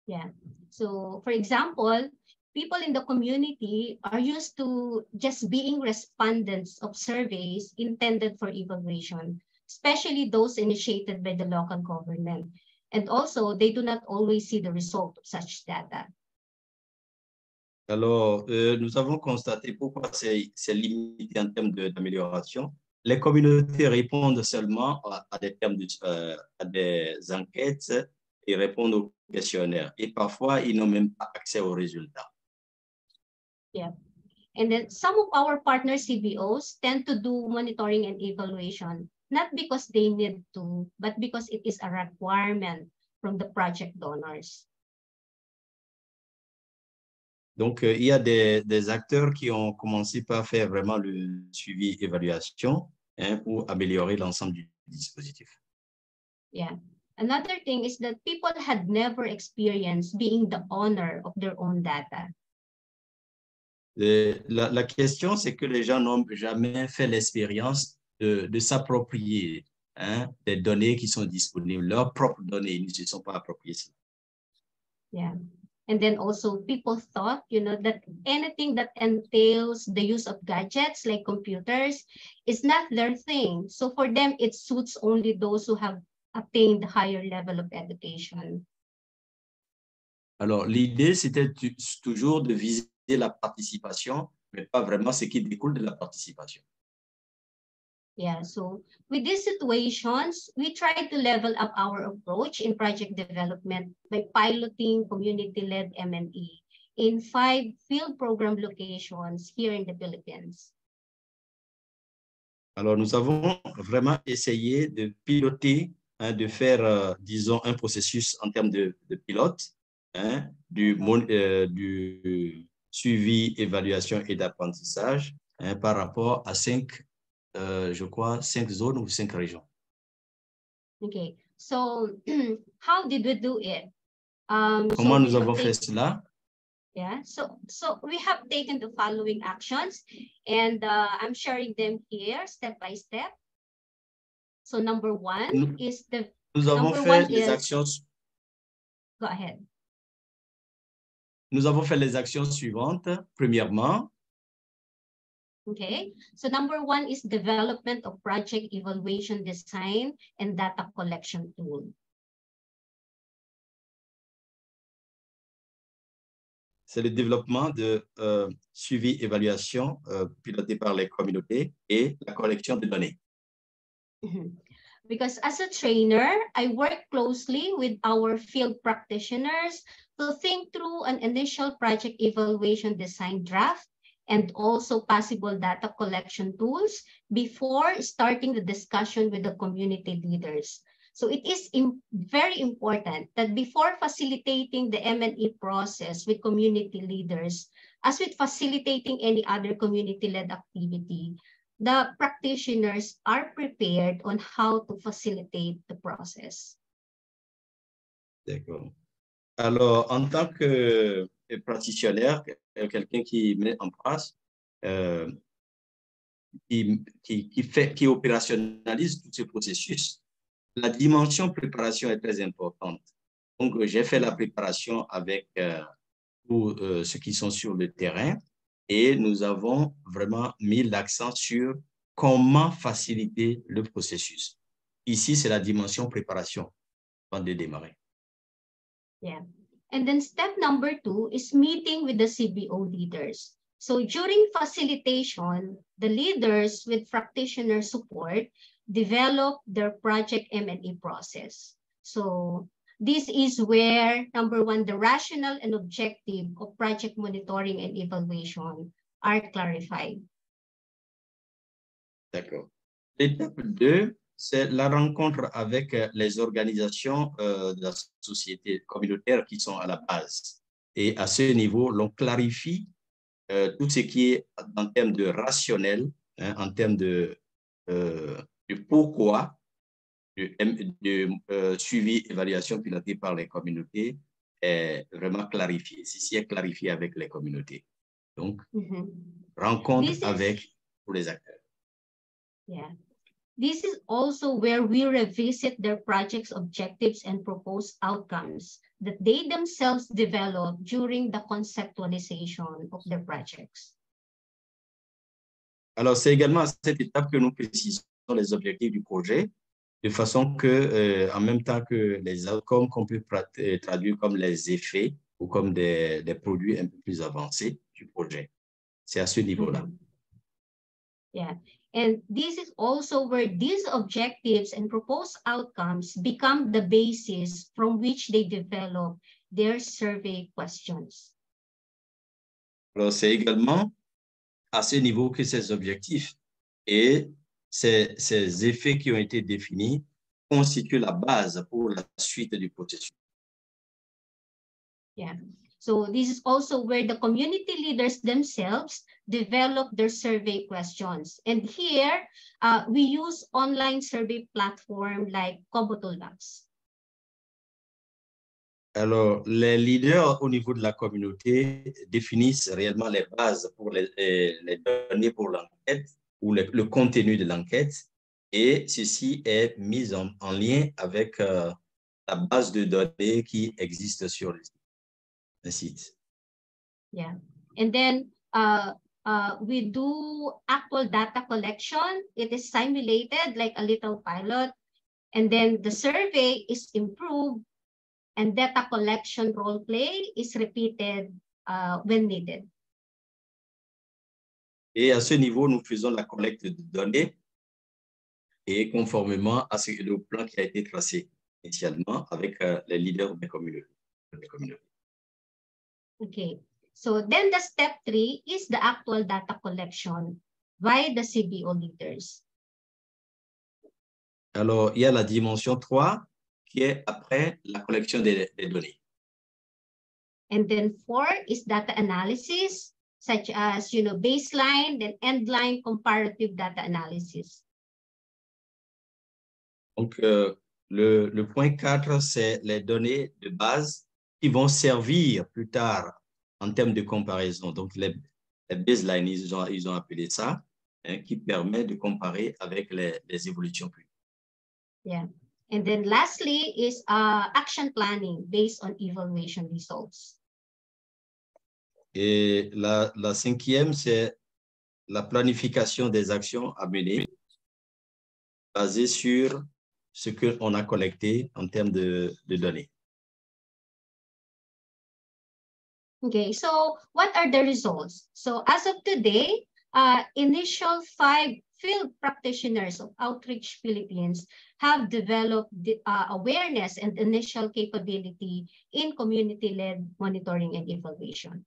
Yeah. So, for example, people in the community are used to just being respondents of surveys intended for evaluation, especially those initiated by the local government. And also, they do not always see the result of such data. Alors, nous avons constaté pourquoi c'est limité en termes d'amélioration. Les communautés répondent seulement à des termes à des enquêtes et répondent aux questionnaires. Et parfois, ils n'ont même pas accès aux résultats. Yeah. And then some of our partner CBOs tend to do monitoring and evaluation, not because they need to, but because it is a requirement from the project donors. Donc, il y a des acteurs qui ont commencé par faire vraiment le suivi-évaluation pour améliorer l'ensemble du dispositif. Yeah. Another thing is that people had never experienced being the owner of their own data. La question, c'est que les gens n'ont jamais fait l'expérience de s'approprier des données qui sont disponibles, leurs propres données, ils ne se sont pas appropriés cela. Yeah. And then also people thought, that anything that entails the use of gadgets like computers is not their thing. So for them, it suits only those who have attained higher level of education. Alors, l'idée, c'était toujours de viser la participation, mais pas vraiment ce qui découle de la participation. Yeah, so with these situations, we try to level up our approach in project development by piloting community-led M&E in 5 field program locations here in the Philippines. Alors, nous avons vraiment essayé de piloter, de faire, disons, un processus en termes de pilote, du suivi, évaluation et d'apprentissage par rapport à 5 zones ou 5 régions. Okay, so how did we do it? Comment nous avons fait cela? Yeah, so we have taken the following actions, and I'm sharing them here step by step. So number one is the. Nous avons fait les actions. Go ahead. Nous avons fait les actions suivantes. Premièrement. Okay, so number one is development of project evaluation design and data collection tool. C'est le développement de suivi-évaluation piloté par les communautés et la collection de données. Because as a trainer, I work closely with our field practitioners to think through an initial project evaluation design draft and also possible data collection tools before starting the discussion with the community leaders. So it is very important that before facilitating the M&E process with community leaders, as with facilitating any other community-led activity, the practitioners are prepared on how to facilitate the process. D'accord. Alors, en tant que praticien, quelqu'un qui met en place, qui opérationnalise tous ces processus, la dimension préparation est très importante. Donc, j'ai fait la préparation avec tous ceux qui sont sur le terrain et nous avons vraiment mis l'accent sur comment faciliter le processus. Ici, c'est la dimension préparation avant de démarrer. Yeah. And then step number 2 is meeting with the CBO leaders. So during facilitation, the leaders with practitioner support develop their project M&E process. So this is where, number 1, the rationale and objective of project monitoring and evaluation are clarified. D'accord. L'étape 2, c'est la rencontre avec les organisations de la société communautaire qui sont à la base. Et à ce niveau, l'on clarifie tout ce qui est en termes de rationnel, hein, en termes de pourquoi, de suivi, évaluation pilotée par les communautés est vraiment clarifié. Ceci est clarifié avec les communautés. Donc, rencontre avec tous les acteurs. Yeah. This is also where we revisit their project's objectives and proposed outcomes that they themselves develop during the conceptualization of their projects. Alors, c'est également à cette étape que nous précisons les objectifs du projet, de façon que, en même temps que les outcomes qu'on peut traduire comme les effets ou comme des produits un peu plus avancés du projet. C'est à ce niveau-là. Yeah. And this is also where these objectives and proposed outcomes become the basis from which they develop their survey questions. Alors, c'est également à ce niveau que ces objectifs et ces effets qui ont été définis constituent la base pour la suite du processus. Yeah. So this is also where the community leaders themselves develop their survey questions. And here, we use online survey platform like Kobo Toolbox. Alors, les leaders au niveau de la communauté définissent réellement les bases pour les données pour l'enquête ou le contenu de l'enquête. Et ceci est mis en lien avec la base de données qui existe sur le site. Yeah. And then we do actual data collection. It is simulated like a little pilot. And then the survey is improved and data collection role play is repeated when needed. Et à ce niveau, nous faisons la collecte de données et conformément à le plan qui a été tracé initialement avec les leaders des communautés. Okay, so then the step 3 is the actual data collection by the CBO leaders. Alors, il y a la dimension 3 qui est après la collection des données. And then 4 is data analysis, such as, baseline, then endline comparative data analysis. Donc, le point 4, c'est les données de base qui vont servir plus tard en termes de comparaison. Donc, les baselines, ils ont appelé ça, hein, qui permet de comparer avec les évolutions plus. Yeah. And then lastly is action planning based on evaluation results. Et la 5e, c'est la planification des actions à mener basée sur ce qu'on a collecté en termes de données. Okay, so what are the results? So as of today, initial 5 field practitioners of Outreach Philippines have developed the, awareness and initial capability in community-led monitoring and evaluation.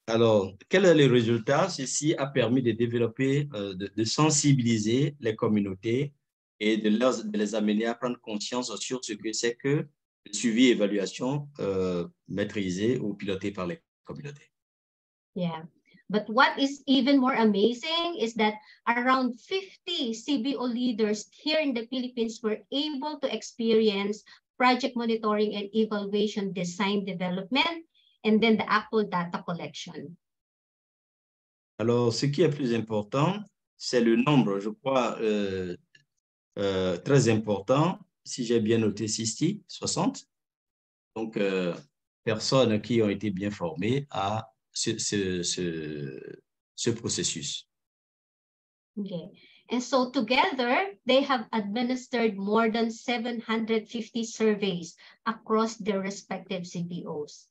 Alors, quel est le résultat? Ceci a permis de développer, de sensibiliser les communautés et de les amener à prendre conscience sur ce que c'est que le suivi et évaluation maîtrisé ou piloté par les communautés. Yeah. But what is even more amazing is that around 50 CBO leaders here in the Philippines were able to experience project monitoring and evaluation design development, and then the actual data collection. Alors, ce qui est plus important, c'est le nombre, je crois, très important, si j'ai bien noté 60. Donc, personnes qui ont été bien formées à ce processus. Okay. And so together, they have administered more than 750 surveys across their respective CBOs.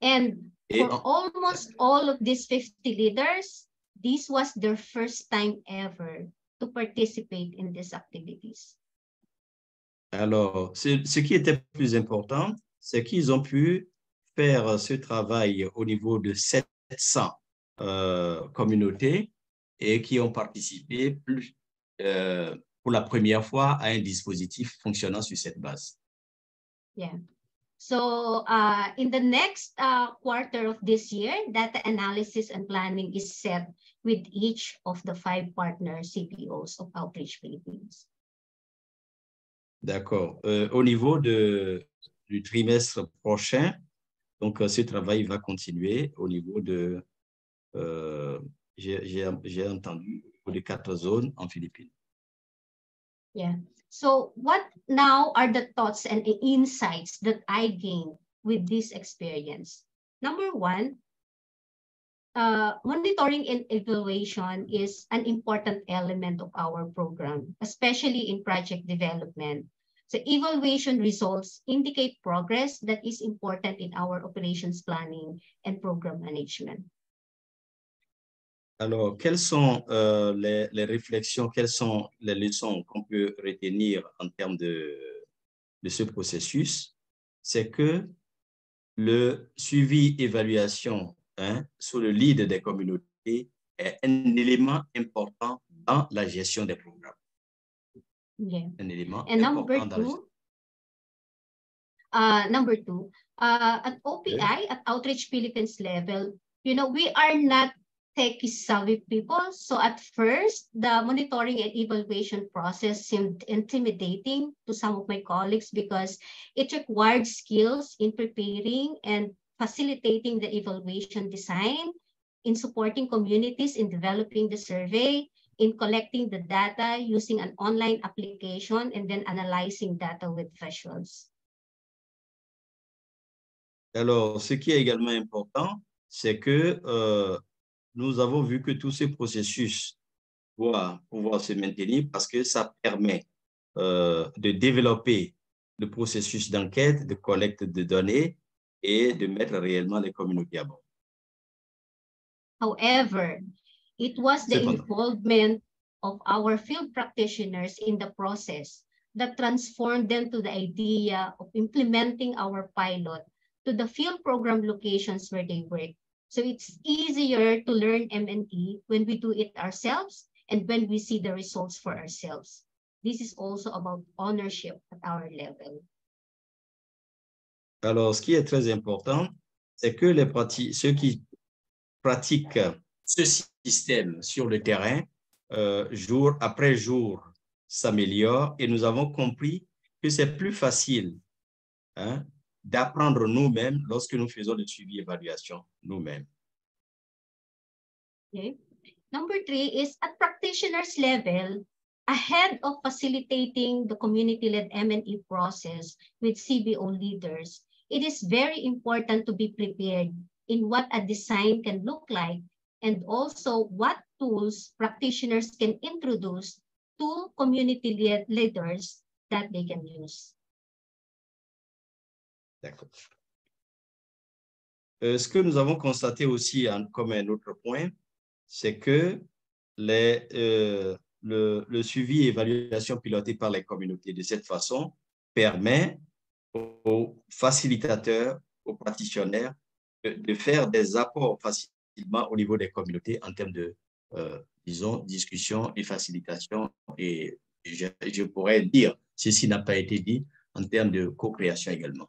And for almost all of these 50 leaders, this was their first time ever to participate in these activities. Alors, ce qui était plus important, c'est qu'ils ont pu faire ce travail au niveau de 700 communautés et qui ont participé pour la première fois à un dispositif fonctionnant sur cette base. Yeah. So in the next quarter of this year, data analysis and planning is set with each of the 5 partner CPOs of Outreach Philippines. D'accord. Au niveau du trimestre prochain, donc ce travail va continuer au niveau de, j'ai entendu, de 4 zones en Philippines. Yeah. So what now are the thoughts and insights that I gained with this experience? Number one, monitoring and evaluation is an important element of our program, especially in project development. So evaluation results indicate progress that is important in our operations planning and program management. Alors, quelles sont les réflexions, quelles sont les leçons qu'on peut retenir en termes de ce processus? C'est que le suivi-évaluation sous le lead des communautés est un élément important dans la gestion des programmes. Yeah. Un élément and important dans number two, at OPI, at Outreach Philippines level, you know, we are not tech-savvy people. So at first, the monitoring and evaluation process seemed intimidating to some of my colleagues because it required skills in preparing and facilitating the evaluation design, in supporting communities in developing the survey, in collecting the data using an online application, and then analyzing data with visuals. Alors, ce qui est également important, c'est que nous avons vu que tout ce processus doit pouvoir se maintenir parce que ça permet de développer le processus d'enquête, de collecte de données et de mettre réellement les communautés à bord. However, it was the involvement of our field practitioners in the process that transformed them to the idea of implementing our pilot to the field program locations where they work. So it's easier to learn M&E when we do it ourselves and when we see the results for ourselves. This is also about ownership at our level. Alors, ce qui est très important, c'est que ceux qui pratiquent ce système sur le terrain, jour après jour, s'améliorent et nous avons compris que c'est plus facile d'apprendre nous-mêmes lorsque nous faisons le suivi-évaluation nous-mêmes. Okay. Number 3 is at practitioners level, ahead of facilitating the community-led M&E process with CBO leaders, it is very important to be prepared in what a design can look like and also what tools practitioners can introduce to community leaders that they can use. D'accord. Ce que nous avons constaté aussi comme un autre point, c'est que le suivi et évaluation piloté par les communautés de cette façon permet aux facilitateurs, aux praticiens de faire des apports facilement au niveau des communautés en termes de, disons, discussion et facilitation et Je pourrais dire, ceci n'a pas été dit, en termes de co-création également.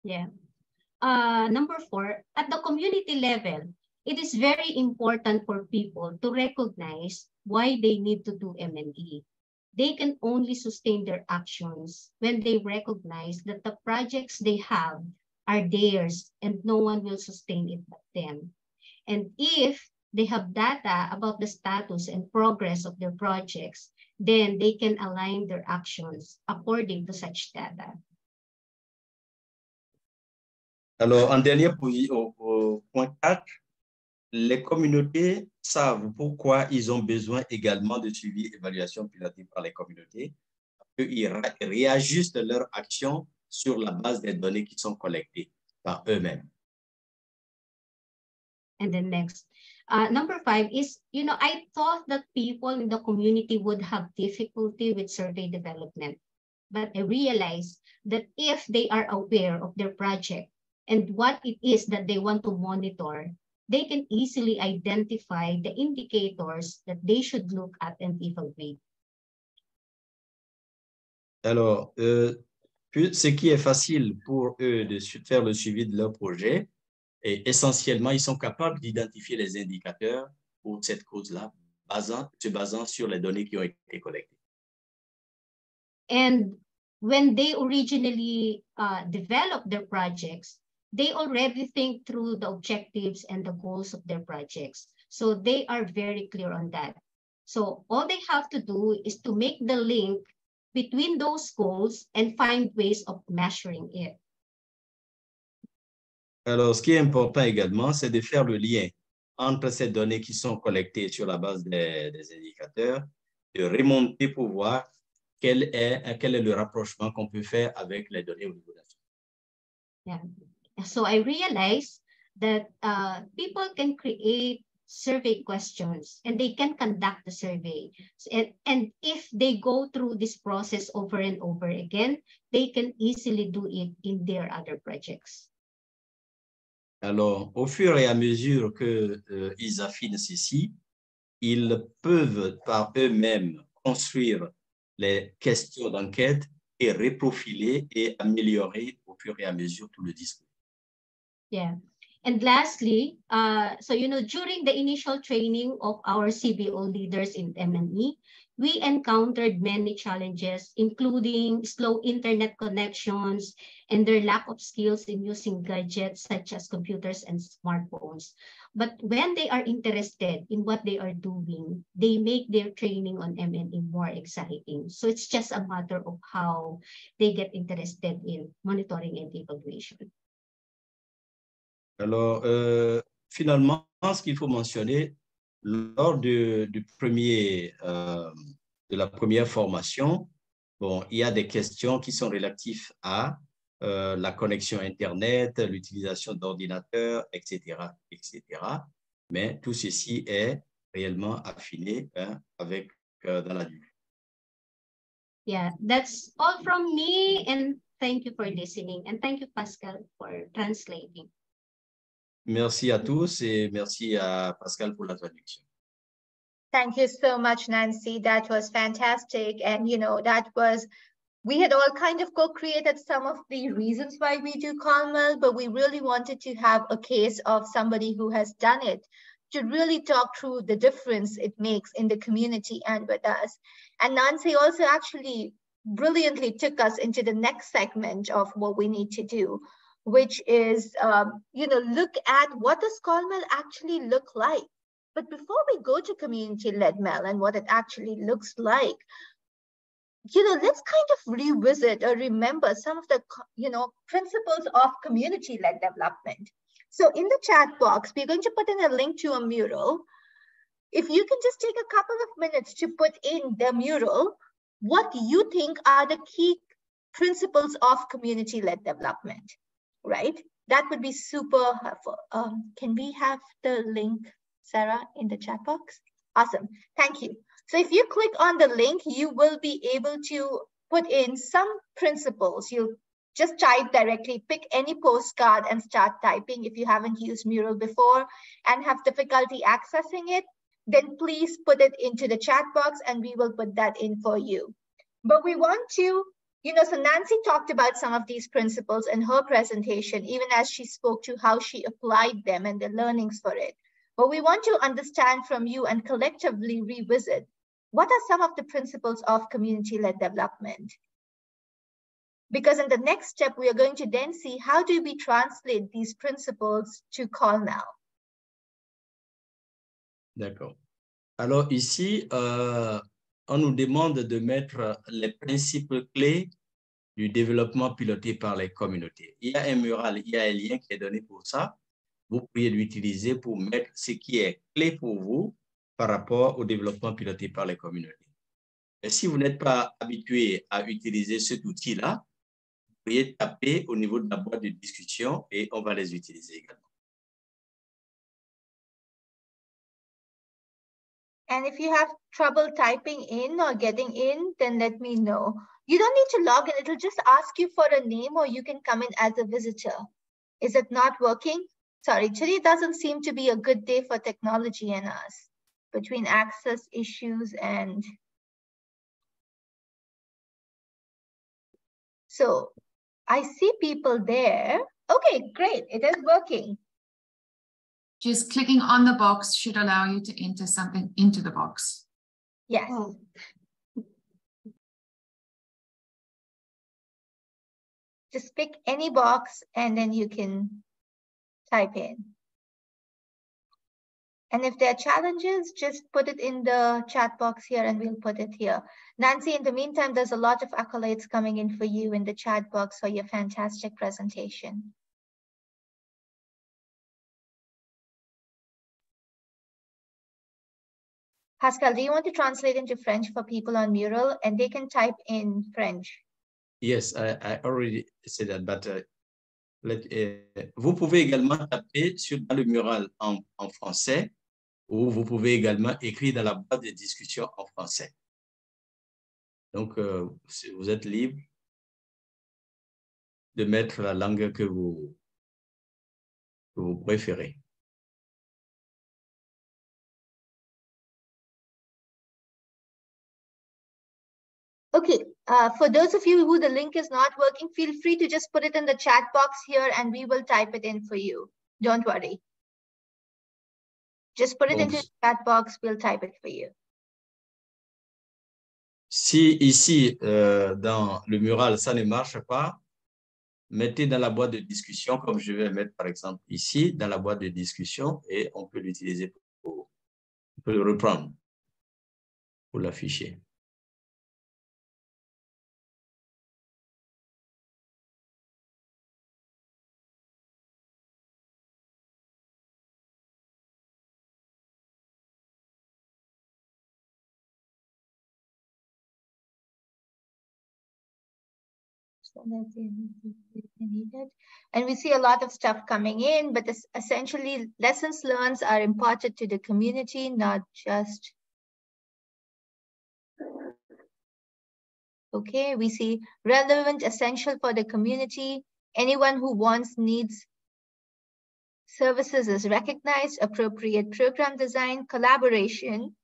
Yeah. Number 4, at the community level, it is very important for people to recognize why they need to do M&E. They can only sustain their actions when they recognize that the projects they have are theirs and no one will sustain it but them. And if they have data about the status and progress of their projects, then they can align their actions according to such data. Alors, en dernier au point 4, les communautés savent pourquoi ils ont besoin également de suivi et évaluation pilotée par les communautés. Ils réajustent leur action sur la base des données qui sont collectées par eux-mêmes. And then next, number 5 is, I thought that people in the community would have difficulty with survey development, but I realized that if they are aware of their project and what it is that they want to monitor, they can easily identify the indicators that they should look at and evaluate. Alors, ce qui est facile pour eux de faire le suivi de leur projet, et essentiellement, ils sont capables d'identifier les indicateurs pour cette cause-là, se basant sur les données qui ont été collectées. And when they originally developed their projects, they already think through the objectives and the goals of their projects. So they are very clear on that. So all they have to do is to make the link between those goals and find ways of measuring it. Alors, ce qui est important également, c'est de faire le lien entre ces données qui sont collectées sur la base des indicateurs, de remonter pour voir quel est le rapprochement qu'on peut faire avec les données au niveau national. Yeah. So I realized that people can create survey questions and they can conduct the survey. And if they go through this process over and over again, they can easily do it in their other projects. Alors, au fur et à mesure qu'ils affinent ceci, ils peuvent par eux-mêmes construire les questions d'enquête et reprofiler et améliorer au fur et à mesure tout le discours. Yeah. And lastly, so, during the initial training of our CBO leaders in M&E, we encountered many challenges, including slow internet connections and their lack of skills in using gadgets such as computers and smartphones. But when they are interested in what they are doing, they make their training on M&E more exciting. So it's just a matter of how they get interested in monitoring and evaluation. Alors, finalement, ce qu'il faut mentionner, lors de la première formation, bon, il y a des questions qui sont relatives à la connexion Internet, l'utilisation d'ordinateurs, etc., etc. Mais tout ceci est réellement affiné dans la durée. Yeah, that's all from me, and thank you for listening, and thank you, Pascal, for translating. Merci à tous et merci à Pascal pour la traduction. Thank you so much, Nancy. That was fantastic. And, we had all kind of co-created some of the reasons why we do MEL, but we really wanted to have a case of somebody who has done it to really talk through the difference it makes in the community and with us. And Nancy also actually brilliantly took us into the next segment of what we need to do, which is, look at what does MEL actually look like. But before we go to community-led MEL and what it actually looks like, let's kind of revisit or remember some of the, principles of community-led development. So in the chat box, we're going to put in a link to a mural. If you can just take a couple of minutes to put in the mural, what do you think are the key principles of community-led development, right? That would be super helpful. Can we have the link, Sarah, in the chat box? Awesome, thank you. So if you click on the link, you will be able to put in some principles. You'll just type directly, pick any postcard and start typing if you haven't used Mural before and have difficulty accessing it. then please put it into the chat box and we will put that in for you. But we want to, so Nancy talked about some of these principles in her presentation, even as she spoke to how she applied them and the learnings for it. But we want to understand from you and collectively revisit, what are some of the principles of community-led development? Because in the next step, we are going to then see how do we translate these principles to CallNow. D'accord. Alors ici, on nous demande de mettre les principes clés du développement piloté par les communautés. Il y a un mural, il y a un lien qui est donné pour ça. Vous pouvez l'utiliser pour mettre ce qui est clé pour vous par rapport au développement piloté par les communautés. Et si vous n'êtes pas habitué à utiliser cet outil-là, vous pouvez taper au niveau de la boîte de discussion et on va les utiliser également. And if you have trouble typing in or getting in, then let me know. You don't need to log in. It'll just ask you for a name or you can come in as a visitor. Is it not working? Sorry, today doesn't seem to be a good day for technology and us, between access issues and... So I see people there. Okay, great. It is working. Just clicking on the box should allow you to enter something into the box. Yes. Oh. Just pick any box and then you can type in. And if there are challenges, just put it in the chat box here and we'll put it here. Nancy, in the meantime, there's a lot of accolades coming in for you in the chat box for your fantastic presentation. Pascal, do you want to translate into French for people on Mural? And they can type in French. Yes, I already said that, but vous pouvez également taper dans le mural en français ou vous pouvez également écrire dans la boîte de discussion en français. Donc, vous êtes libre de mettre la langue que vous préférez. Okay, for those of you who the link is not working, feel free to just put it in the chat box here and we will type it in for you. Don't worry. Just put it into the chat box, we'll type it for you. Si ici, dans le mural, ça ne marche pas, mettez dans la boîte de discussion, comme je vais mettre par exemple ici, dans la boîte de discussion, et on peut l'utiliser on peut le reprendre pour l'afficher. And we see a lot of stuff coming in, but essentially lessons learned are imparted to the community, not just. Okay, we see relevant, essential for the community. Anyone who wants, needs services is recognized, appropriate program design, collaboration,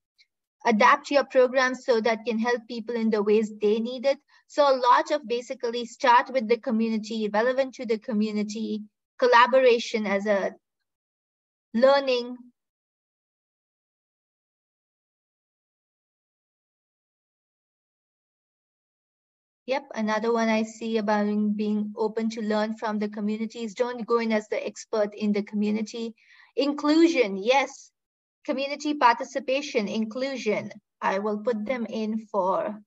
adapt your program so that can help people in the ways they need it. So a lot of basically start with the community, relevant to the community, collaboration as a learning. Yep, another one I see about being open to learn from the communities. Don't go in as the expert in the community. Inclusion, yes. Community participation, inclusion. I will put them in for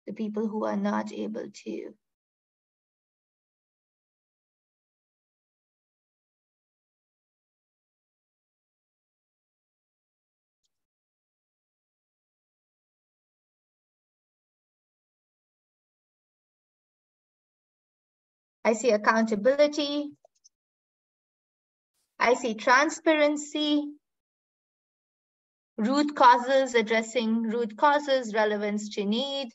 the people who are not able to. I see accountability. I see transparency. Root causes, addressing root causes, relevance to need.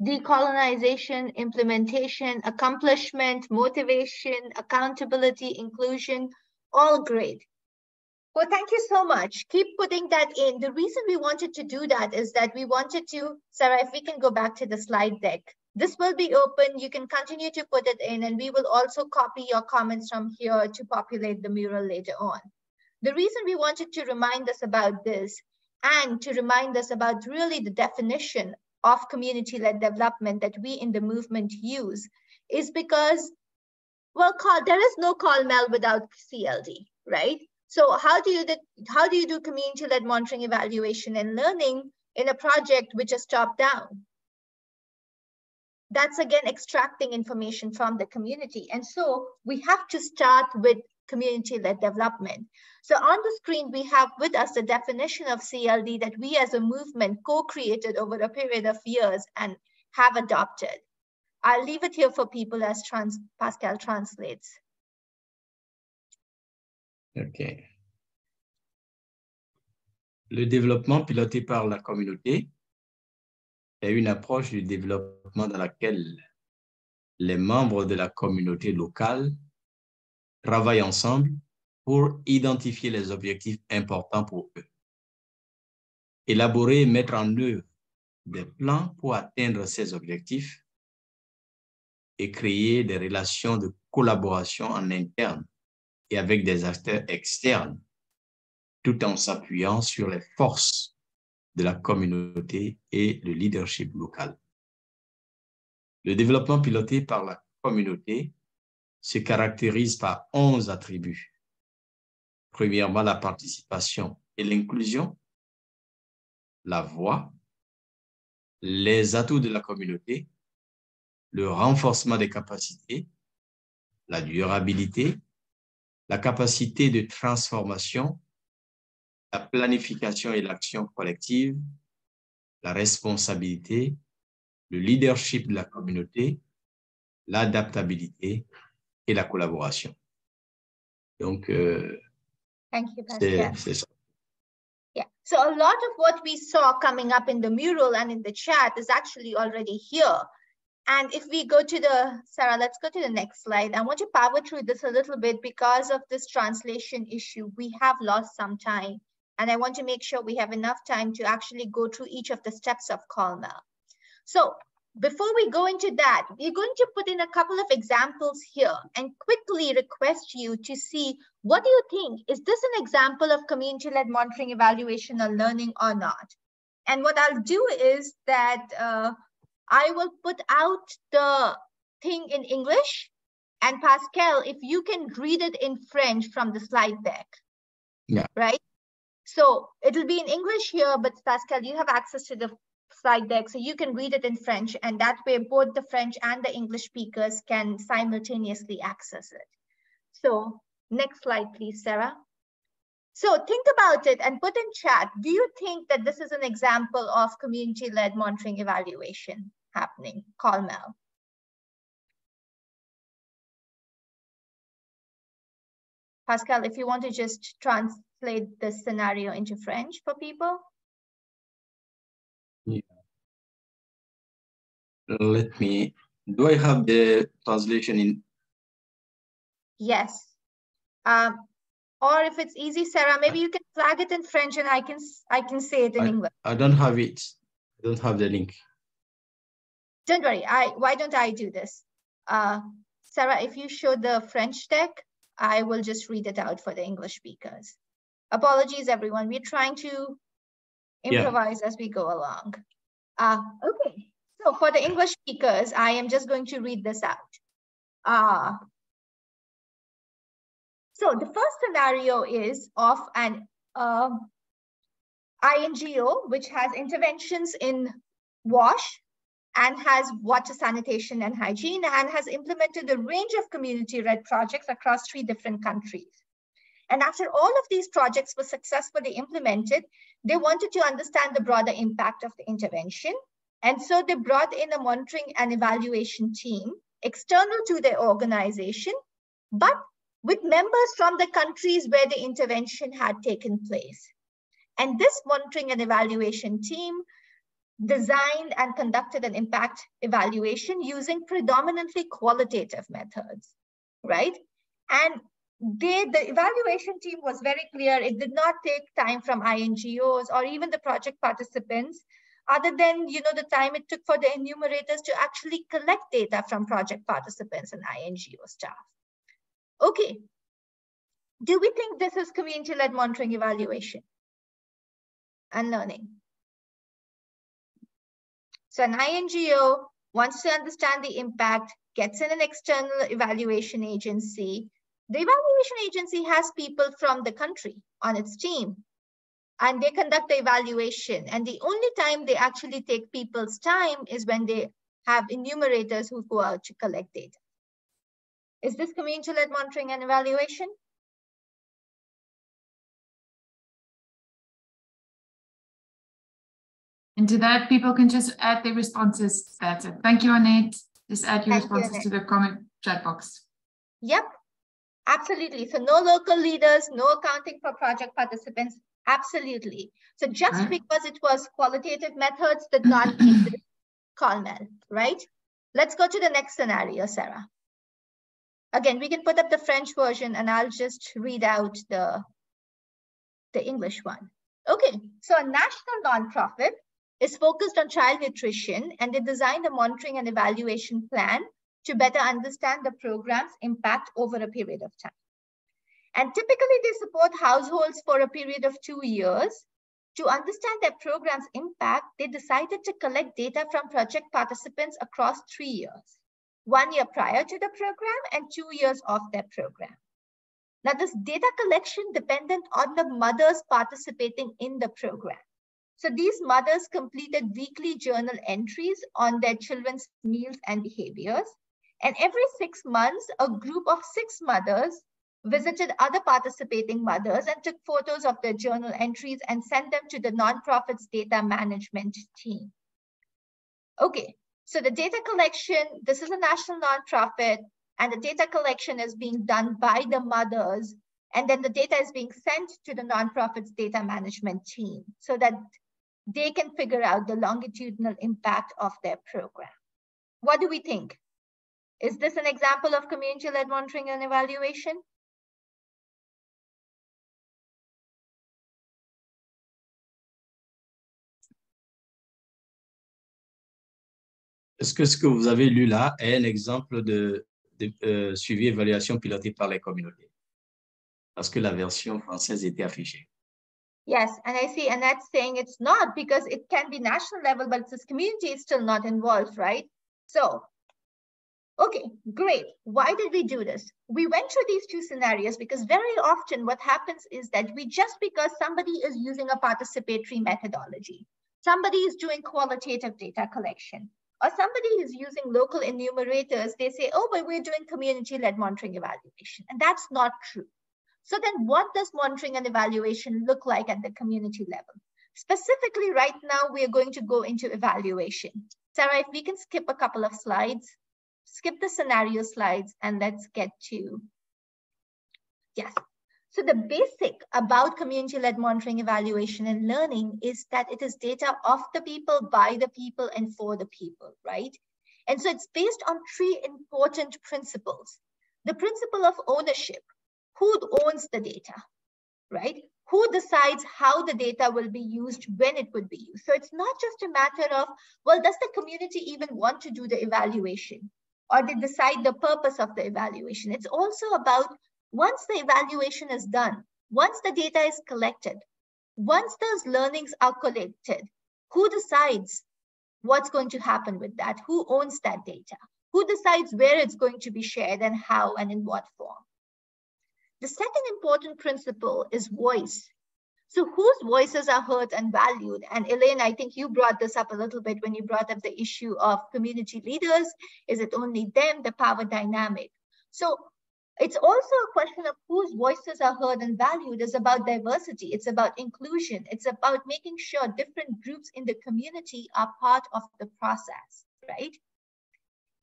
decolonization, implementation, accomplishment, motivation, accountability, inclusion, all great. Well, thank you so much. Keep putting that in. The reason we wanted to do that is that we wanted to, Sarah, if we can go back to the slide deck. This will be open. You can continue to put it in, and we will also copy your comments from here to populate the mural later on. The reason we wanted to remind us about this and to remind us about really the definition of community-led development that we in the movement use is because, well, there is no MEL without CLD, right? So how do you do community-led monitoring, evaluation, and learning in a project which is top-down? That's again extracting information from the community. And so we have to start with community-led development. So on the screen, we have with us the definition of CLD that we as a movement co-created over a period of years and have adopted. I'll leave it here for people as Pascal translates. OK. Le développement piloté par la communauté est une approche du développement dans laquelle les membres de la communauté locale travaillent ensemble pour identifier les objectifs importants pour eux, élaborer et mettre en œuvre des plans pour atteindre ces objectifs et créer des relations de collaboration en interne et avec des acteurs externes, tout en s'appuyant sur les forces de la communauté et le leadership local. Le développement piloté par la communauté se caractérise par 11 attributs. Premièrement, la participation et l'inclusion, la voix, les atouts de la communauté, le renforcement des capacités, la durabilité, la capacité de transformation, la planification et l'action collective, la responsabilité, le leadership de la communauté, l'adaptabilité et la collaboration. Donc, c'est ça. Yeah, so a lot of what we saw coming up in the mural and in the chat is actually already here. And if we go to Sarah, let's go to the next slide. I want to power through this a little bit because of this translation issue. We have lost some time. And I want to make sure we have enough time to actually go through each of the steps of MEL. So before we go into that, we're going to put in a couple of examples here and quickly request you to see, what do you think? Is this an example of community-led monitoring, evaluation, or learning or not? And what I'll do is that I will put out the thing in English, and Pascal, if you can read it in French from the slide deck. Yeah. Right? So it'll be in English here, but Pascal, you have access to the slide deck, so you can read it in French, and that way both the French and the English speakers can simultaneously access it. So next slide, please, Sarah. So think about it and put in chat, do you think that this is an example of community-led monitoring evaluation happening, MEL? Pascal, if you want to just translate this scenario into French for people. Yeah. Let me, do I have the translation in? Yes. Or if it's easy, Sarah, maybe you can flag it in French and I can say it in English. I don't have it. I don't have the link. Don't worry. Why don't I do this? Sarah, if you show the French deck, I will just read it out for the English speakers. Apologies, everyone. We're trying to improvise as we go along. Okay. So for the English speakers, I am just going to read this out. So the first scenario is of an INGO, which has interventions in WASH and has water sanitation and hygiene, and has implemented a range of community-led projects across 3 different countries. And after all of these projects were successfully implemented, they wanted to understand the broader impact of the intervention. And so they brought in a monitoring and evaluation team external to their organization, but with members from the countries where the intervention had taken place. And this monitoring and evaluation team designed and conducted an impact evaluation using predominantly qualitative methods, right? And the evaluation team was very clear. It did not take time from INGOs or even the project participants, other than the time it took for the enumerators to actually collect data from project participants and INGO staff. Okay, do we think this is community-led monitoring evaluation and learning? So an INGO wants to understand the impact, gets in an external evaluation agency. The evaluation agency has people from the country on its team, and they conduct the evaluation. And the only time they actually take people's time is when they have enumerators who go out to collect data. Is this community-led monitoring and evaluation? And to that, people can just add their responses. That's it. Thank you, Annette. Just add your responses to the comment chat box. Yep, absolutely. So no local leaders, no accounting for project participants. Absolutely. So just because it was qualitative methods did not make this call MEL, right? Let's go to the next scenario, Sarah. Again, we can put up the French version and I'll just read out the English one. Okay, so a national nonprofit is focused on child nutrition, and they designed a monitoring and evaluation plan to better understand the program's impact over a period of time. And typically they support households for a period of 2 years. To understand their program's impact, they decided to collect data from project participants across 3 years, 1 year prior to the program and 2 years of their program. Now, this data collection depended on the mothers participating in the program. So these mothers completed weekly journal entries on their children's meals and behaviors. And every 6 months, a group of 6 mothers visited other participating mothers and took photos of their journal entries and sent them to the nonprofit's data management team. Okay, so the data collection, this is a national nonprofit, and the data collection is being done by the mothers, and then the data is being sent to the nonprofit's data management team so that they can figure out the longitudinal impact of their program. What do we think? Is this an example of community-led monitoring and evaluation? Est-ce que ce que vous avez lu là est un exemple de suivi évaluation pilotée par les communautés? Parce que la version française était affichée. Yes, and I see Annette saying it's not because it can be national level, but this community is still not involved, right? So, okay, great. Why did we do this? We went through these 2 scenarios because very often what happens is that just because somebody is using a participatory methodology, somebody is doing qualitative data collection, or somebody is using local enumerators, they say, oh, but we're doing community-led monitoring evaluation. And that's not true. So then what does monitoring and evaluation look like at the community level? Specifically right now, we are going to go into evaluation. Sarah, if we can skip a couple of slides, skip the scenario slides, and let's get to, yes. So the basic about community-led monitoring, evaluation, and learning is that it is data of the people, by the people, and for the people, right? And so it's based on 3 important principles. The principle of ownership. Who owns the data, right? Who decides how the data will be used, when it would be used? So it's not just a matter of, well, does the community even want to do the evaluation? Or they decide the purpose of the evaluation? It's also about once the evaluation is done, once the data is collected, once those learnings are collected, who decides what's going to happen with that? Who owns that data? Who decides where it's going to be shared and how and in what form? The second important principle is voice. So whose voices are heard and valued? And Elaine, I think you brought this up a little bit when you brought up the issue of community leaders. Is it only them, the power dynamic? So it's also a question of whose voices are heard and valued. It's about diversity. It's about inclusion. It's about making sure different groups in the community are part of the process, right?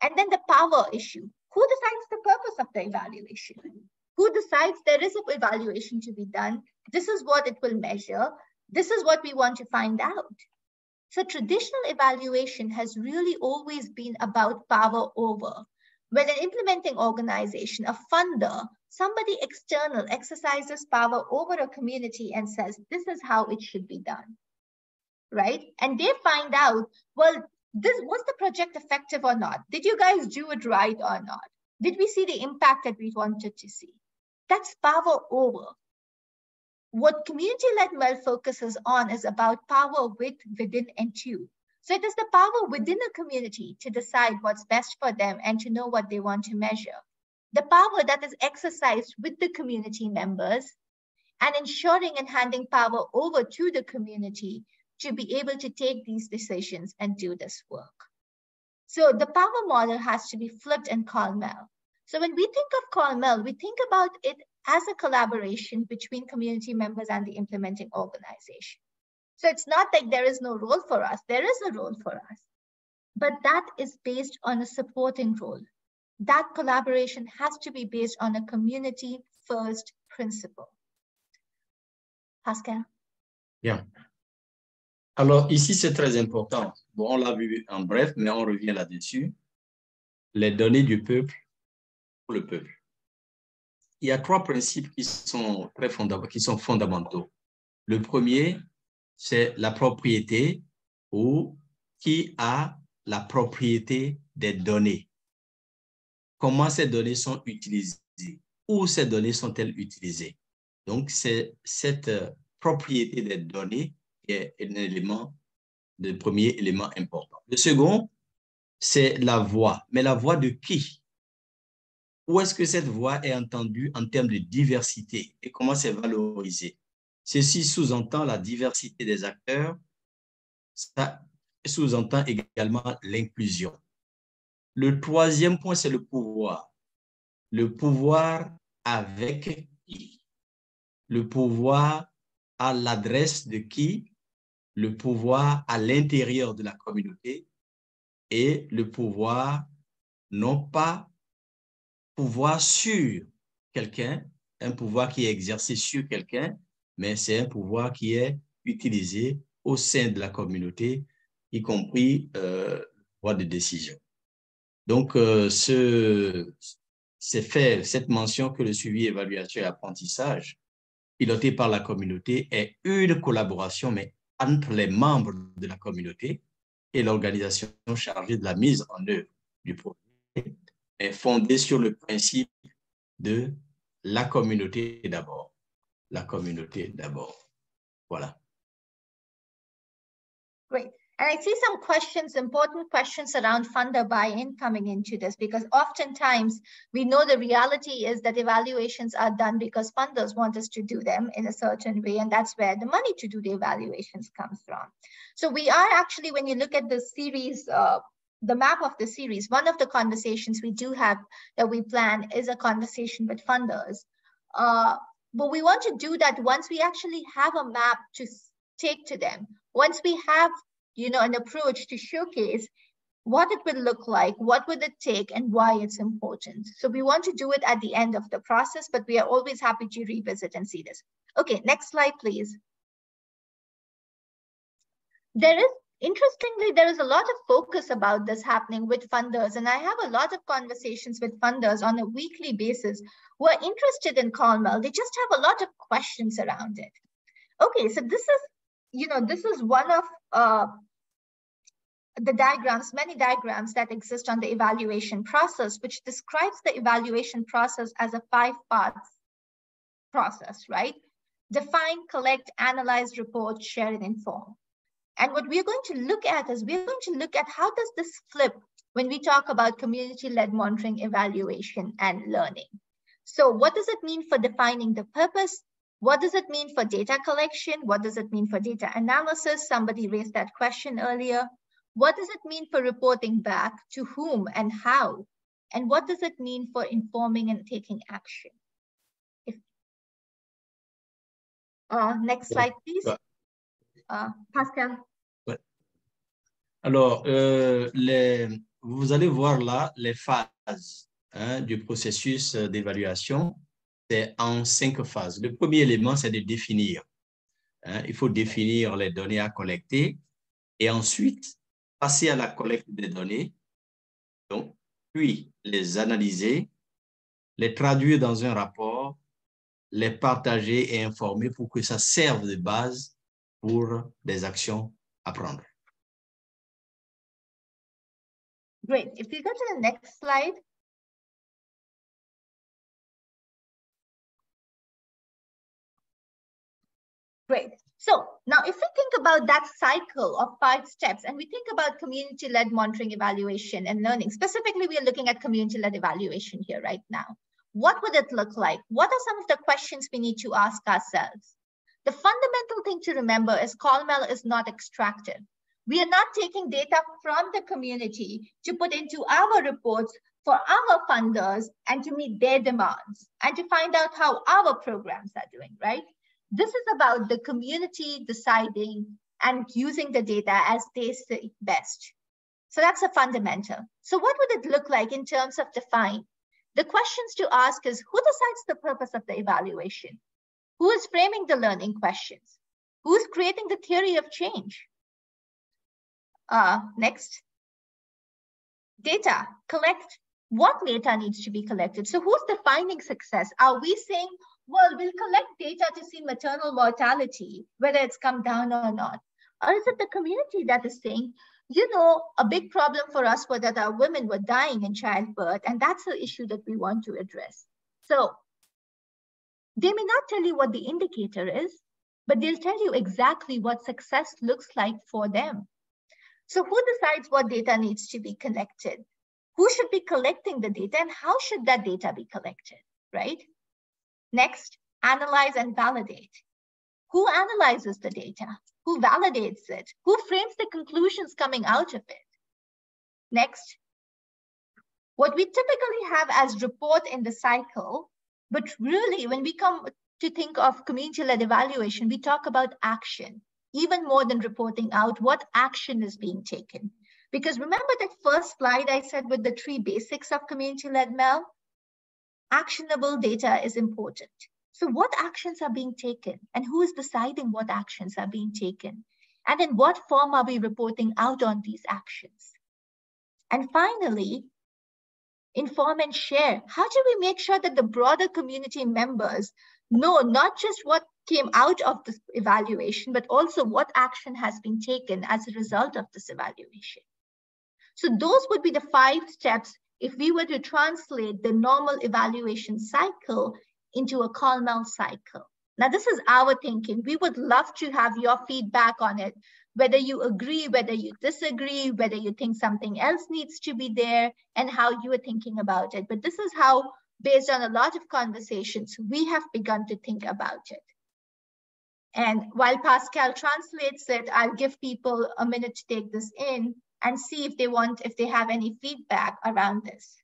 And then the power issue. Who decides the purpose of the evaluation? Who decides there is an evaluation to be done? This is what it will measure. This is what we want to find out. So traditional evaluation has really always been about power over. When an implementing organization, a funder, somebody external exercises power over a community and says, this is how it should be done, right? And they find out, well, was the project effective or not? Did you guys do it right or not? Did we see the impact that we wanted to see? That's power over. What community-led MEL focuses on is about power within, and to. So it is the power within a community to decide what's best for them and to know what they want to measure. The power that is exercised with the community members and ensuring and handing power over to the community to be able to take these decisions and do this work. So the power model has to be flipped in COL-MEL. So when we think of COL-MEL, we think about it as a collaboration between community members and the implementing organization. So it's not like there is no role for us. There is a role for us, but that is based on a supporting role. That collaboration has to be based on a community-first principle. Pascal? Bien. Alors, ici, c'est très important. Bon, on l'a vu en bref, mais on revient là-dessus. Les données du peuple pour le peuple. Il y a 3 principes qui sont fondamentaux. Le premier, c'est la propriété, ou qui a la propriété des données. Comment ces données sont utilisées? Où ces données sont-elles utilisées? Donc, c'est cette propriété des données qui est un élément, le premier élément important. Le second, c'est la voix. Mais la voix de qui? Où est-ce que cette voix est entendue en termes de diversité et comment c'est valorisé? Ceci sous-entend la diversité des acteurs, ça sous-entend également l'inclusion. Le troisième point, c'est le pouvoir. Le pouvoir avec qui? Le pouvoir à l'adresse de qui? Le pouvoir à l'intérieur de la communauté et le pouvoir, non pas pouvoir sur quelqu'un, un pouvoir qui est exercé sur quelqu'un, mais c'est un pouvoir qui est utilisé au sein de la communauté, y compris le pouvoir de décision. Donc, c'est fait cette mention que le suivi, évaluation et apprentissage, piloté par la communauté, est une collaboration, mais entre les membres de la communauté et l'organisation chargée de la mise en œuvre du projet, est fondée sur le principe de la communauté d'abord. La communauté d'abord. Voilà. Great. And I see some questions, important questions around funder buy-in coming into this, because oftentimes we know the reality is that evaluations are done because funders want us to do them in a certain way, and that's where the money to do the evaluations comes from. So we are actually, when you look at the series, the map of the series, one of the conversations we do have that we plan is a conversation with funders. But we want to do that once we actually have a map to take to them. Once we have, an approach to showcase what it will look like, what would it take, and why it's important. So we want to do it at the end of the process, but we are always happy to revisit and see this. Okay, next slide, please. Interestingly, there is a lot of focus about this happening with funders, and I have a lot of conversations with funders on a weekly basis who are interested in COL-MEL. They just have a lot of questions around it. Okay, so this is, this is one of the diagrams, many diagrams that exist on the evaluation process, which describes the evaluation process as a 5-part process, right? Define, collect, analyze, report, share, and inform. And what we're going to look at is we're going to look at how does this flip when we talk about community-led monitoring, evaluation, and learning. So what does it mean for defining the purpose? What does it mean for data collection? What does it mean for data analysis? Somebody raised that question earlier. What does it mean for reporting back? To whom and how? And what does it mean for informing and taking action? Next slide, please. Pascal. Ouais. Alors, vous allez voir là les phases du processus d'évaluation. C'est en 5 phases. Le premier élément, c'est de définir. Il faut définir les données à collecter et ensuite passer à la collecte des données, donc, puis les analyser, les traduire dans un rapport, les partager et informer pour que ça serve de base pour des actions à prendre. Great. If you go to the next slide. Great. So now if we think about that cycle of 5 steps and we think about community-led monitoring, evaluation, and learning, specifically, we are looking at community-led evaluation here right now. What would it look like? What are some of the questions we need to ask ourselves? The fundamental thing to remember is CalMEL is not extractive. We are not taking data from the community to put into our reports for our funders and to meet their demands and to find out how our programs are doing, right? This is about the community deciding and using the data as they see best. So that's a fundamental. So what would it look like in terms of define? The questions to ask is, who decides the purpose of the evaluation? Who is framing the learning questions? Who is creating the theory of change? Next. Data, collect. What data needs to be collected? So who's defining success? Are we saying, well, we'll collect data to see maternal mortality, whether it's come down or not? Or is it the community that is saying, you know, a big problem for us was that our women were dying in childbirth, and that's the issue that we want to address. So they may not tell you what the indicator is, but they'll tell you exactly what success looks like for them. So who decides what data needs to be collected? Who should be collecting the data, and how should that data be collected, right? Next, analyze and validate. Who analyzes the data? Who validates it? Who frames the conclusions coming out of it? Next, what we typically have as report in the cycle, but really when we come to think of community-led evaluation, we talk about action, even more than reporting out what action is being taken. Because remember that first slide I said with the 3 basics of community-led MEL? Actionable data is important. So what actions are being taken and who is deciding what actions are being taken? And in what form are we reporting out on these actions? And finally, inform and share. How do we make sure that the broader community members know not just what came out of this evaluation, but also what action has been taken as a result of this evaluation? So those would be the 5 steps if we were to translate the normal evaluation cycle into a CalMEL cycle. Now, this is our thinking. We would love to have your feedback on it, whether you agree, whether you disagree, whether you think something else needs to be there, and how you are thinking about it. But this is how, based on a lot of conversations, we have begun to think about it. And while Pascal translates it, I'll give people a minute to take this in and see if they have any feedback around this.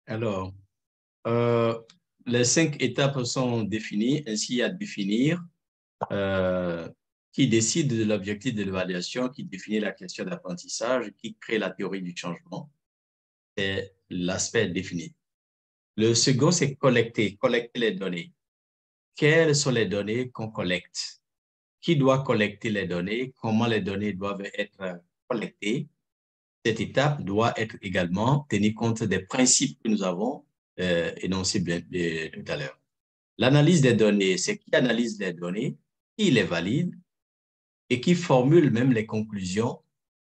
Alors, les 5 étapes sont définies, ainsi à définir, qui décide de l'objectif de l'évaluation, qui définit la question d'apprentissage, qui crée la théorie du changement. C'est l'aspect défini. Le second, c'est collecter les données. Quelles sont les données qu'on collecte? Qui doit collecter les données? Comment les données doivent être collectées? Cette étape doit être également tenir compte des principes que nous avons énoncés tout à l'heure. L'analyse des données, c'est qui analyse les données, qui les valide et qui formule même les conclusions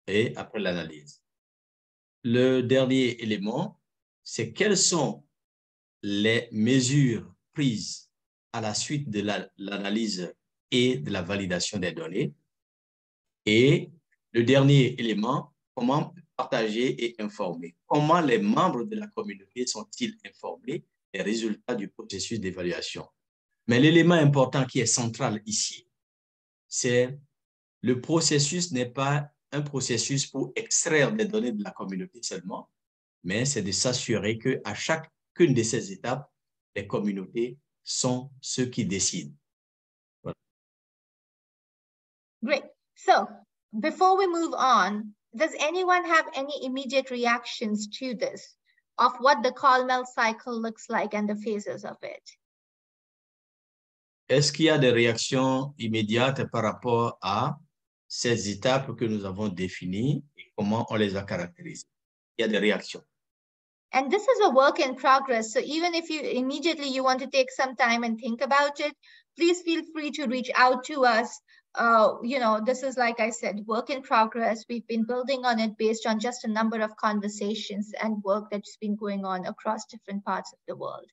et après l'analyse. Le dernier élément, c'est quelles sont les mesures prises à la suite de l'analyse et de la validation des données. Et le dernier élément, comment partager et informer. Comment les membres de la communauté sont-ils informés des résultats du processus d'évaluation? Mais l'élément important qui est central ici, c'est le processus n'est pas un processus pour extraire des données de la communauté seulement, mais c'est de s'assurer qu'à chacune de ces étapes, les communautés sont ceux qui décident. Voilà. Great. So, before we move on, does anyone have any immediate reactions to this, of what the CalMEL cycle looks like and the phases of it? Est-ce qu'il y a des réactions immédiates par rapport à ces étapes que nous avons définies et comment on les a caractérisées? Il y a des réactions. And this is a work in progress. So even if you immediately you want to take some time and think about it, please feel free to reach out to us. You know, this is, like I said, work in progress. We've been building on it based on just a number of conversations and work that's been going on across different parts of the world.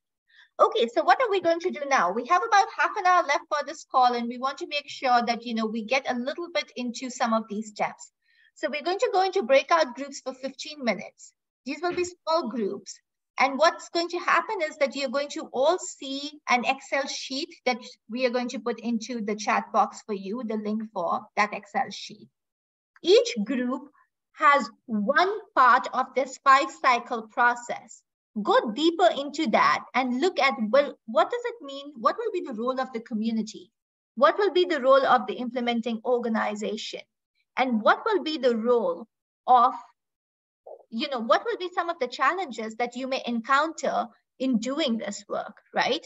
Okay, so what are we going to do now? We have about half an hour left for this call, and we want to make sure that, you know, we get a little bit into some of these steps. So we're going to go into breakout groups for 15 minutes. These will be small groups. And what's going to happen is that you're going to all see an Excel sheet that we are going to put into the chat box for you, the link for that Excel sheet. Each group has one part of this 5-cycle process. Go deeper into that and look at, well, what does it mean? What will be the role of the community? What will be the role of the implementing organization? And what will be the role of, you know, what will be some of the challenges that you may encounter in doing this work, right?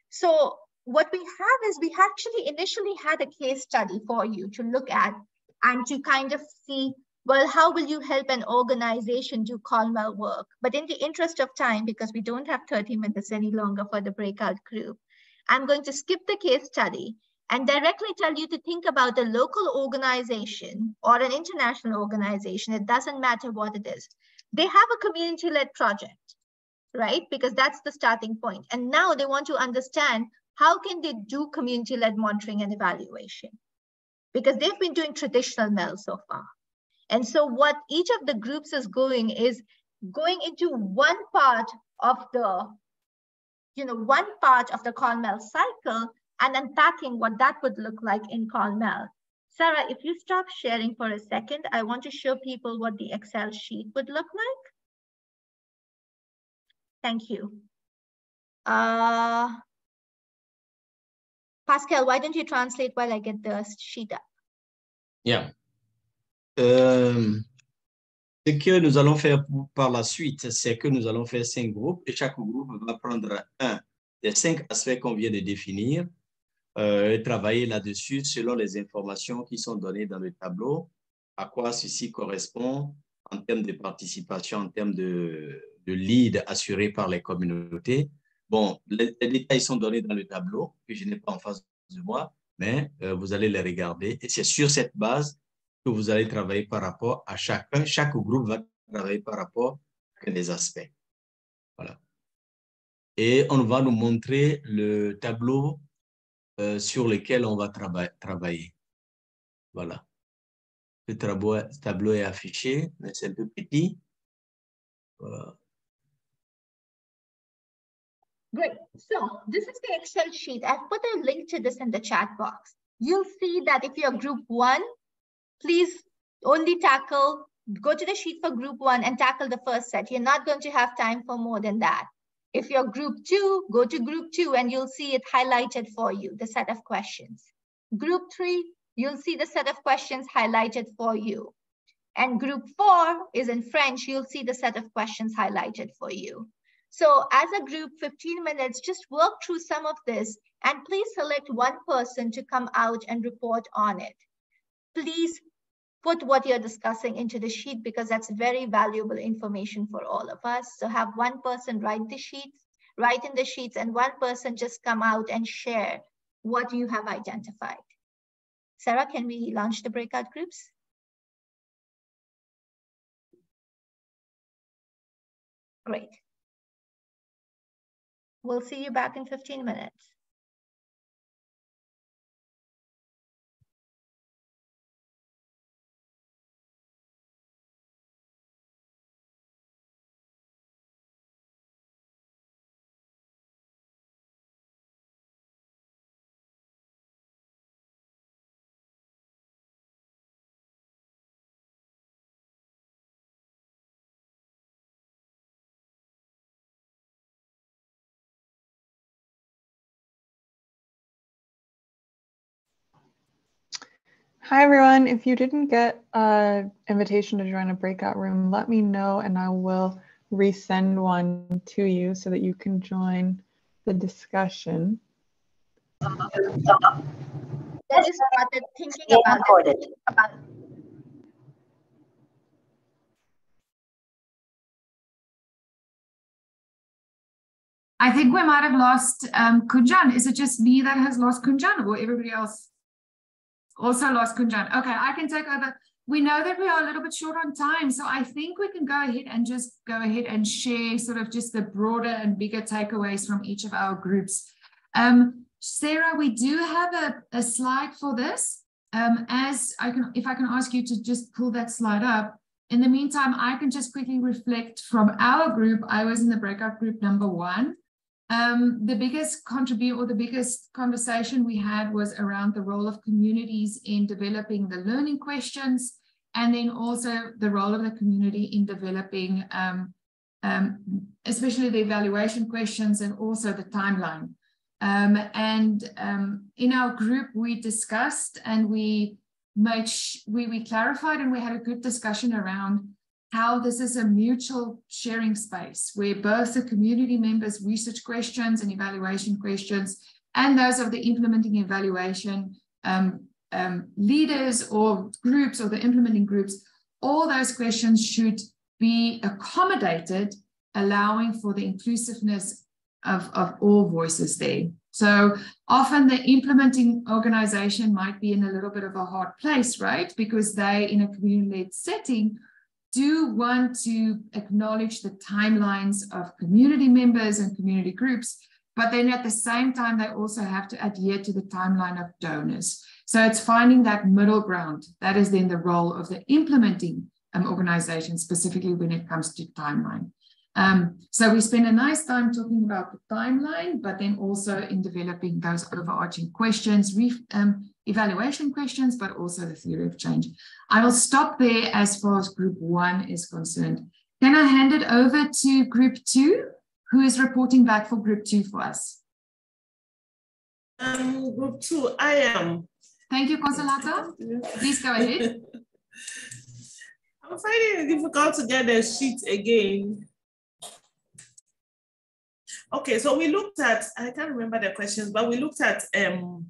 So what we have is we actually initially had a case study for you to look at and to kind of see, well, how will you help an organization do COL-MEL work? But in the interest of time, because we don't have 30 minutes any longer for the breakout group, I'm going to skip the case study and directly tell you to think about a local organization or an international organization. It doesn't matter what it is. They have a community-led project, right? Because that's the starting point. And now they want to understand how can they do community-led monitoring and evaluation? Because they've been doing traditional MEL so far. And so what each of the groups is going into one part of the, you know, one part of the COL-MEL cycle and unpacking what that would look like in COL-MEL. Sarah, if you stop sharing for a second, I want to show people what the Excel sheet would look like. Thank you. Pascal, why don't you translate while I get the sheet up? Yeah. Ce que nous allons faire par la suite, c'est que nous allons faire 5 groupes et chaque groupe va prendre un des 5 aspects qu'on vient de définir et travailler là-dessus selon les informations qui sont données dans le tableau, à quoi ceci correspond en termes de participation, en termes de lead assuré par les communautés. Bon, les détails sont donnés dans le tableau que je n'ai pas en face de moi, mais vous allez les regarder et c'est sur cette base que vous allez travailler par rapport à chacun. Chaque groupe va travailler par rapport à des aspects. Voilà. Et on va nous montrer le tableau sur lequel on va travailler. Voilà. Le tableau est affiché, mais c'est un peu petit. Voilà. Great. So this is the Excel sheet. I've put a link to this in the chat box. You'll see that if you're group 1, please only go to the sheet for group 1 and tackle the first set. You're not going to have time for more than that. If you're group 2, go to group 2 and you'll see it highlighted for you, the set of questions. Group 3, you'll see the set of questions highlighted for you. And group 4 is in French, you'll see the set of questions highlighted for you. So as a group, 15 minutes, just work through some of this and please select one person to come out and report on it. Please put what you're discussing into the sheet because that's very valuable information for all of us. So have one person write in the sheets, and one person just come out and share what you have identified. Sarah, can we launch the breakout groups? Great. We'll see you back in 15 minutes. Hi, everyone. If you didn't get an invitation to join a breakout room, let me know and I will resend one to you so that you can join the discussion. that you started thinking about it? I think we might have lost Kunjan. Is it just me that has lost Kunjan, or everybody else also lost Kunjan? Okay, I can take over. We know that we are a little bit short on time, so I think we can go ahead and share sort of just the broader and bigger takeaways from each of our groups. Sarah, we do have a slide for this. If I can ask you to just pull that slide up. In the meantime, I can just quickly reflect from our group. I was in the breakout group number 1. The biggest conversation we had was around the role of communities in developing the learning questions, and then also the role of the community in developing especially the evaluation questions and also the timeline. In our group, we discussed and we clarified, and we had a good discussion around how this is a mutual sharing space where both the community members' research questions and evaluation questions and those of the implementing evaluation leaders or groups or the implementing groups, all those questions should be accommodated, allowing for the inclusiveness of all voices there. So often the implementing organization might be in a little bit of a hard place, right? Because they, in a community-led setting, do want to acknowledge the timelines of community members and community groups, but then at the same time, they also have to adhere to the timeline of donors. So it's finding that middle ground. That is then the role of the implementing organization, specifically when it comes to timeline. So we spend a nice time talking about the timeline, but then also in developing those overarching questions, evaluation questions, but also the theory of change. I will stop there as far as group 1 is concerned. Can I hand it over to group 2, who is reporting back for group 2 for us? Group 2, I am. Thank you, Consolata. Please go ahead. I'm finding it difficult to get the sheet again. Okay, so we looked at, I can't remember the questions, but we looked at the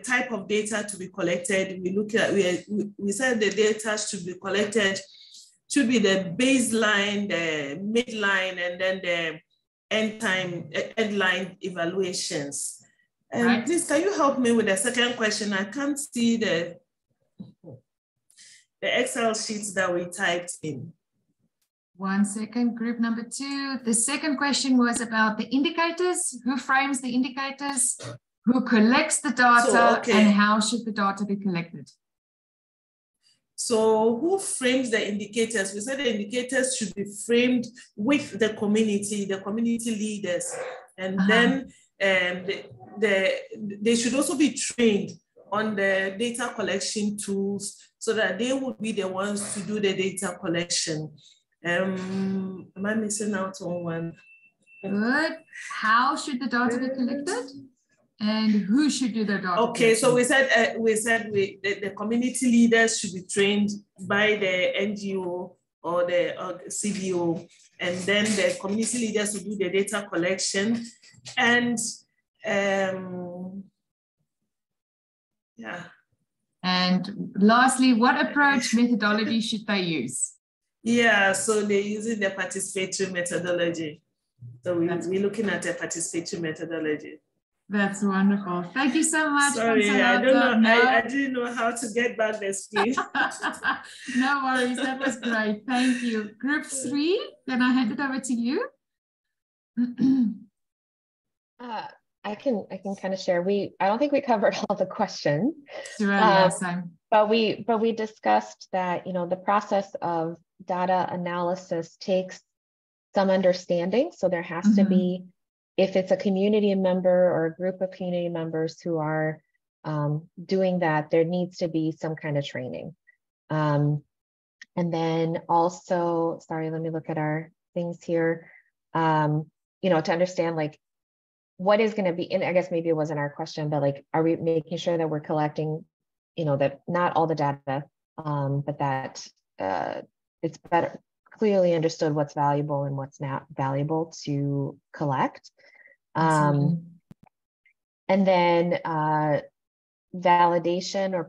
type of data to be collected. We said the data should be collected, should be the baseline, the midline, and then the endline evaluations. Right. Please, can you help me with the second question? I can't see the Excel sheets that we typed in. 1 second, group number 2. The second question was about the indicators. Who frames the indicators? Who collects the data? And how should the data be collected? So who frames the indicators? We said the indicators should be framed with the community leaders. And then they should also be trained on the data collection tools so that they would be the ones to do the data collection. Am I missing out on one? Good. How should the data be collected? And who should do the data Okay, collection? so we said the community leaders should be trained by the NGO or the CBO, and then the community leaders will do the data collection. And yeah. And lastly, what approach methodology should they use? Yeah, so they're using the participatory methodology. So we're looking at the participatory methodology. That's wonderful. Thank you so much. Sorry, I don't know. I didn't know how to get back the screen. No worries. That was great. Thank you. Group 3, can I hand it over to you? I can kind of share. I don't think we covered all the questions. Same. But we discussed that, the process of data analysis takes some understanding. So there has to be, if it's a community member or a group of community members who are doing that, there needs to be some kind of training. And then also, sorry, let me look at our things here. To understand like what is going to be, and I guess maybe it wasn't our question, but like, are we making sure that we're collecting, that not all the data, but that it's better, clearly understood what's valuable and what's not valuable to collect. And then validation or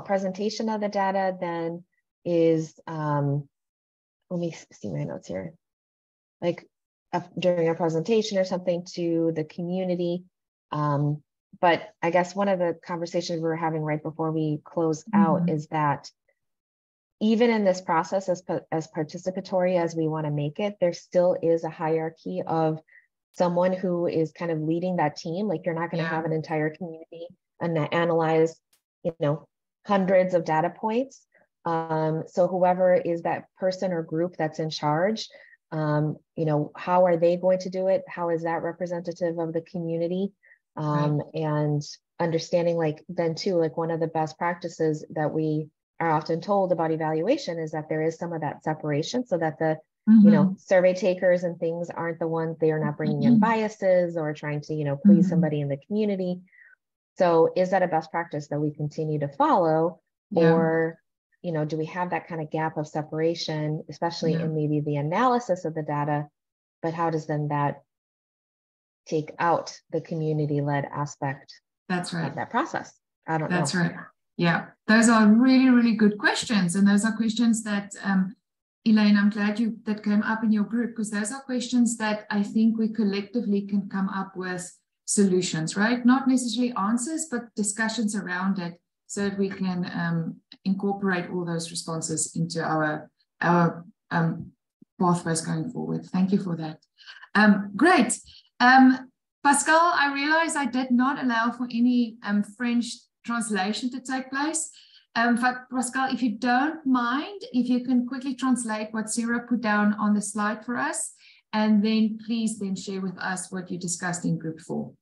presentation of the data then is, let me see my notes here, like during a presentation or something to the community. But I guess one of the conversations we were having right before we closed out is that even in this process, as participatory as we want to make it, there still is a hierarchy of someone who is kind of leading that team. Like you're not going to have an entire community and analyze, you know, hundreds of data points. So whoever is that person or group that's in charge, you know, how are they going to do it? How is that representative of the community? And understanding, like, then too, like one of the best practices that we are often told about evaluation is that there is some of that separation, so that the you know, survey takers and things aren't the ones, they are not bringing in biases or trying to, you know, please somebody in the community. So is that a best practice that we continue to follow? Or, you know, do we have that kind of gap of separation, especially in maybe the analysis of the data, but how does then that take out the community-led aspect of that process? I don't know. That's right. Yeah, those are really, really good questions. And those are questions that, Elaine, I'm glad that came up in your group, because those are questions that I think we collectively can come up with solutions, right? Not necessarily answers, but discussions around it, so that we can incorporate all those responses into our pathways going forward. Thank you for that. Great. Pascal, I realize I did not allow for any French translation to take place. Pascal, if you don't mind, if you can quickly translate what Sarah put down on the slide for us, and then please then share with us what you discussed in group 4.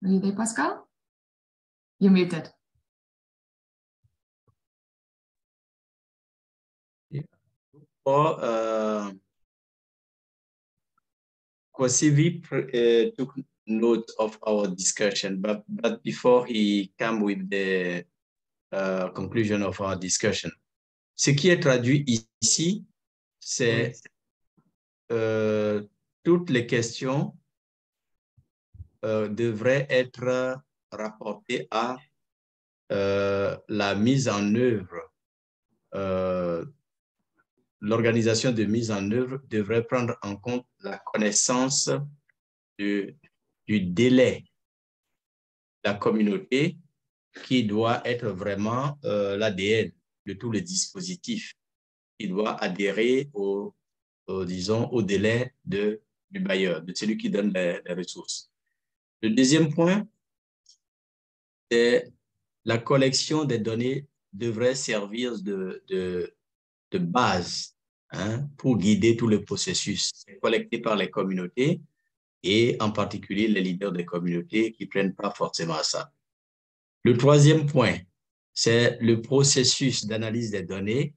Are you there, Pascal? You're muted. Kosivi took note of our discussion, but before he came with the conclusion of our discussion, ce qui est traduit ici, c'est toutes les questions devraient être rapportées à la mise en œuvre. L'organisation de mise en œuvre devrait prendre en compte la connaissance du délai de la communauté, qui doit être vraiment l'ADN de tous les dispositifs. Il doit adhérer disons, au délai du bailleur, de celui qui donne les ressources. Le deuxième point, c'est la collection des données devrait servir de base, hein, pour guider tout le processus collecté par les communautés, et en particulier les leaders des communautés qui ne prennent pas forcément à ça. Le troisième point, c'est le processus d'analyse des données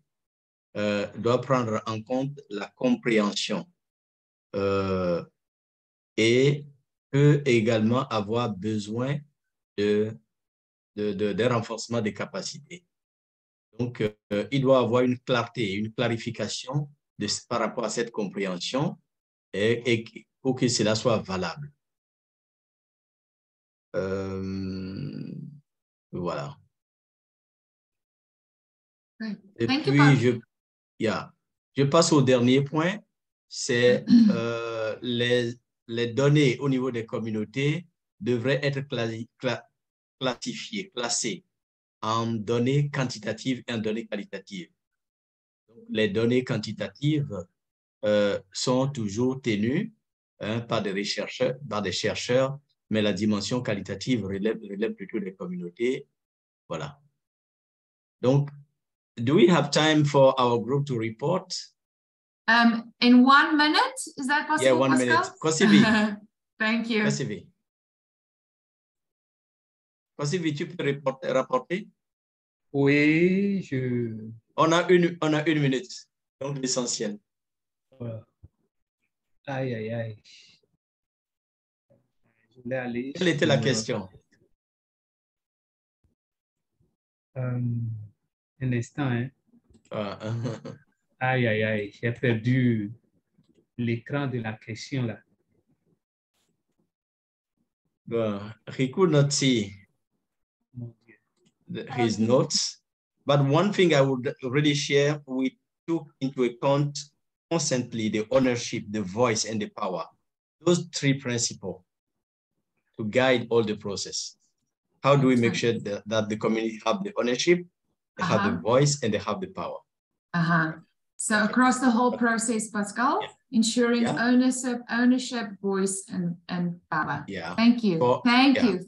doit prendre en compte la compréhension et peut également avoir besoin d'un renforcement des capacités. Donc, il doit avoir une clarté, une clarification par rapport à cette compréhension et pour que cela soit valable. Voilà. Et puis, je passe au dernier point, c'est les données au niveau des communautés devraient être classifiées, classées en données quantitatives et en données qualitatives. Donc, les données quantitatives sont toujours tenues par des chercheurs, mais la dimension qualitative relève plutôt des communautés. Voilà. Donc, do we have time for our group to report? In 1 minute, is that possible? Yeah, 1 minute. Kosivi. Thank you. Kosivi, tu peux rapporter? Oui, On a une minute, donc l'essentiel. Aïe, aïe, aïe. Je voulais aller Quelle était la question? Un instant, hein. Aïe, aïe, aïe, j'ai perdu l'écran de la question là. He could not see his notes. But one thing I would really share, we took into account constantly the ownership, the voice, and the power. Those three principles to guide all the process. How do we make sure that the community have the ownership, they have the voice, and they have the power? So across the whole process, Pascal, ensuring ownership, voice, and power. Yeah. Thank you. Thank you.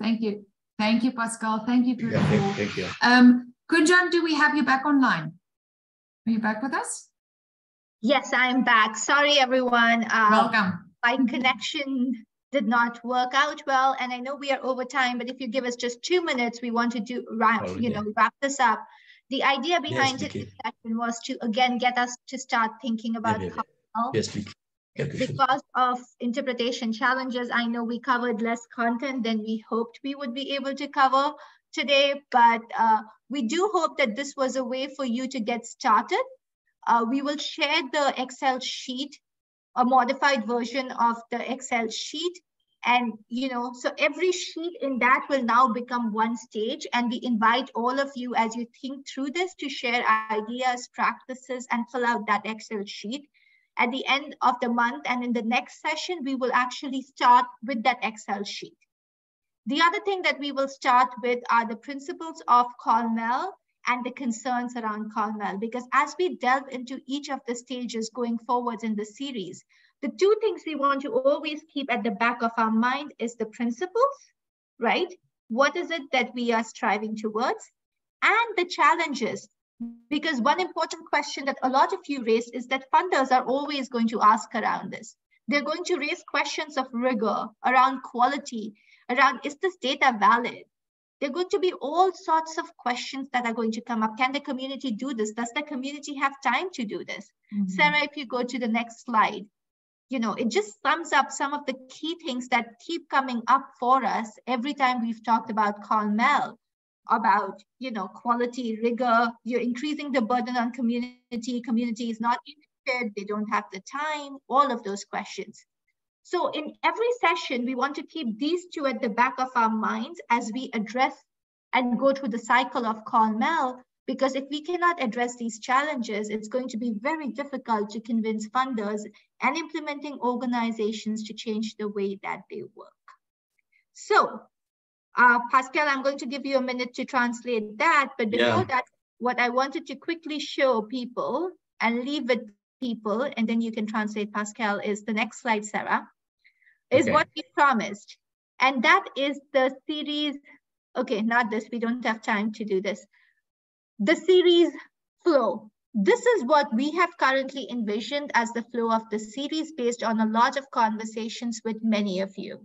Thank you, Pascal. Thank you, beautiful. Thank you. Kunjan, do we have you back online? Are you back with us? Yes, I'm back. Sorry, everyone. Welcome. My connection did not work out well, and I know we are over time, but if you give us just 2 minutes, we want to wrap this up. The idea behind this session was to, again, get us to start thinking about because of interpretation challenges. I know we covered less content than we hoped we would be able to cover today, but we do hope that this was a way for you to get started. We will share the Excel sheet, a modified version of the Excel sheet. And, so every sheet in that will now become one stage. And we invite all of you, as you think through this, to share ideas, practices, and fill out that Excel sheet. At the end of the month and in the next session, we will actually start with that Excel sheet. The other thing that we will start with are the principles of MEL and the concerns around MEL, because as we delve into each of the stages going forwards in the series, the two things we want to always keep at the back of our mind is the principles, right? What is it that we are striving towards? And the challenges, because one important question that a lot of you raised is that funders are always going to ask around this. They're going to raise questions of rigor, around quality, around is this data valid? There are going to be all sorts of questions that are going to come up. Can the community do this? Does the community have time to do this? Sarah, if you go to the next slide, it just sums up some of the key things that keep coming up for us every time we've talked about MEL, about, quality, rigor, you're increasing the burden on community is not interested, they don't have the time, all of those questions. So in every session, we want to keep these two at the back of our minds as we address and go through the cycle of MEL, because if we cannot address these challenges, it's going to be very difficult to convince funders and implementing organizations to change the way that they work. So, Pascal, I'm going to give you a minute to translate that, but before that, what I wanted to quickly show people and leave with people, and then you can translate, Pascal, is the next slide, Sarah, is what we promised. And that is the series, okay, not this, we don't have time to do this. The series flow. This is what we have currently envisioned as the flow of the series based on a lot of conversations with many of you.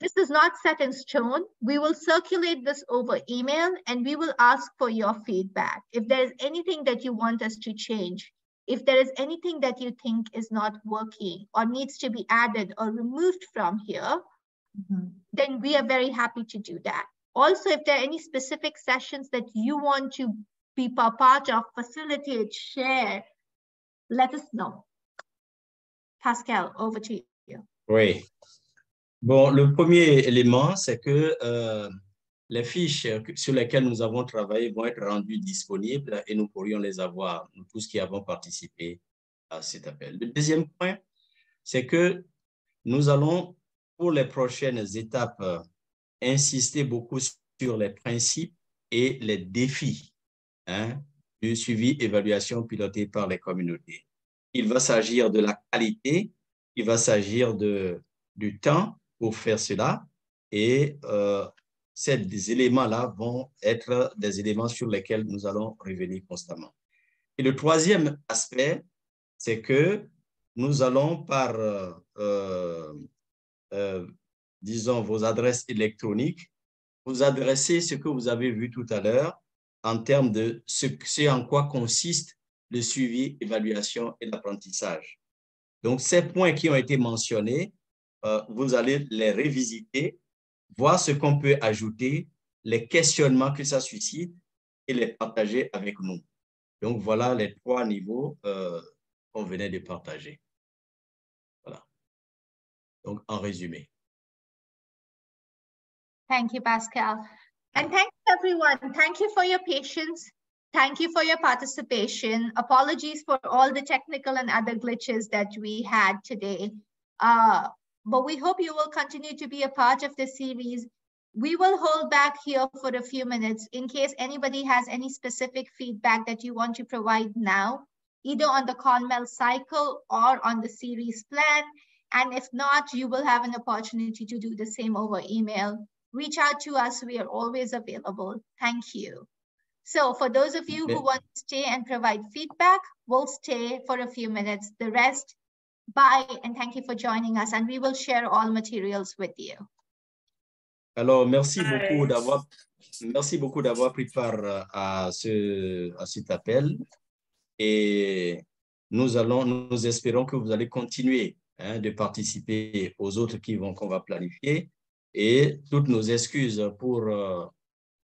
This is not set in stone. We will circulate this over email and we will ask for your feedback. If there is anything that you want us to change, if there is anything that you think is not working or needs to be added or removed from here, then we are very happy to do that. Also, if there are any specific sessions that you want to be part of, facilitate, share, let us know. Pascal, over to you. Oui. Bon, le premier élément, c'est que les fiches sur lesquelles nous avons travaillé vont être rendues disponibles et nous pourrions les avoir, nous tous qui avons participé à cet appel. Le deuxième point, c'est que nous allons, pour les prochaines étapes, insister beaucoup sur les principes et les défis du suivi, évaluation pilotée par les communautés. Il va s'agir de la qualité, il va s'agir du temps pour faire cela et ces éléments-là vont être des éléments sur lesquels nous allons revenir constamment. Et le troisième aspect, c'est que nous allons par, disons, vos adresses électroniques, vous adresser ce que vous avez vu tout à l'heure en termes de ce en quoi consiste le suivi, évaluation et l'apprentissage. Donc, ces points qui ont été mentionnés, vous allez les revisiter, voir ce qu'on peut ajouter, les questionnements que ça suscite et les partager avec nous. Donc, voilà les 3 niveaux qu'on venait de partager. Voilà. Donc, en résumé. Thank you, Pascal. And thanks, everyone. Thank you for your patience. Thank you for your participation. Apologies for all the technical and other glitches that we had today. But we hope you will continue to be a part of the series. We will hold back here for a few minutes in case anybody has any specific feedback that you want to provide now, either on the ConMEL cycle or on the series plan. And if not, you will have an opportunity to do the same over email. Reach out to us. We are always available. Thank you. So for those of you who want to stay and provide feedback, we'll stay for a few minutes. The rest, bye, and thank you for joining us. And we will share all materials with you. Alors, merci beaucoup d'avoir pris part à cet appel. Et nous espérons que vous allez continuer de participer aux autres qu'on va planifier. Et toutes nos excuses pour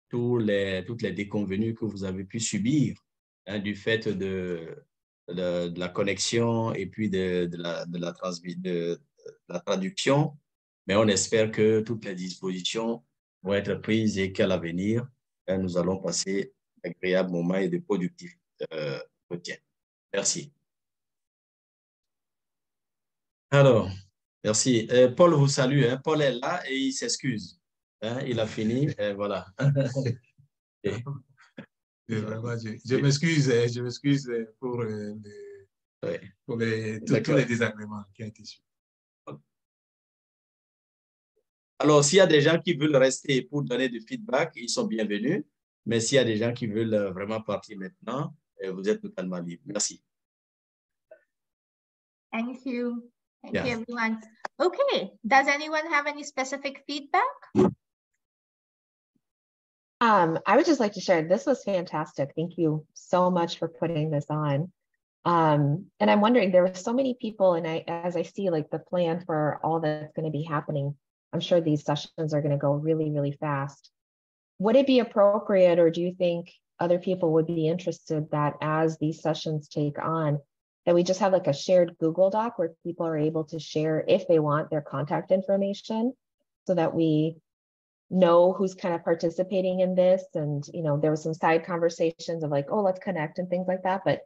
toutes les déconvenues que vous avez pu subir du fait de la connexion et puis de la traduction. Mais on espère que toutes les dispositions vont être prises et qu'à l'avenir, nous allons passer d'agréables moments et de productifs entretiens. Merci. Alors, merci. Paul vous salue. Paul est là et il s'excuse. Il a fini. Voilà. Vraiment, je m'excuse pour tous les désagréments qui ont été subis. Alors, s'il y a des gens qui veulent rester pour donner du feedback, ils sont bienvenus. Mais s'il y a des gens qui veulent vraiment partir maintenant, vous êtes totalement libre. Merci. Thank you. Thank you, everyone. Okay. Does anyone have any specific feedback? I would just like to share, this was fantastic. Thank you so much for putting this on. And I'm wondering, there were so many people, and as I see like the plan for all that's going to be happening, I'm sure these sessions are going to go really, really fast. Would it be appropriate, or do you think other people would be interested that as these sessions take on, that we just have like a shared Google Doc where people are able to share, if they want, their contact information, so that we know who's kind of participating in this? And, you know, there was some side conversations of like, oh, let's connect and things like that. But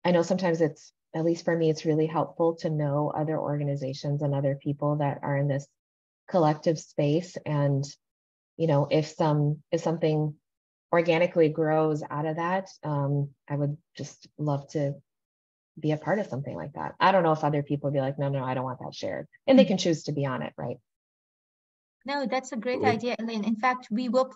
I know sometimes it's, at least for me, it's really helpful to know other organizations and other people that are in this collective space. And, you know, if something organically grows out of that, I would just love to be a part of something like that. I don't know if other people be like, no, I don't want that shared. And they can choose to be on it, right? No, that's a great idea, Elaine. In fact, we were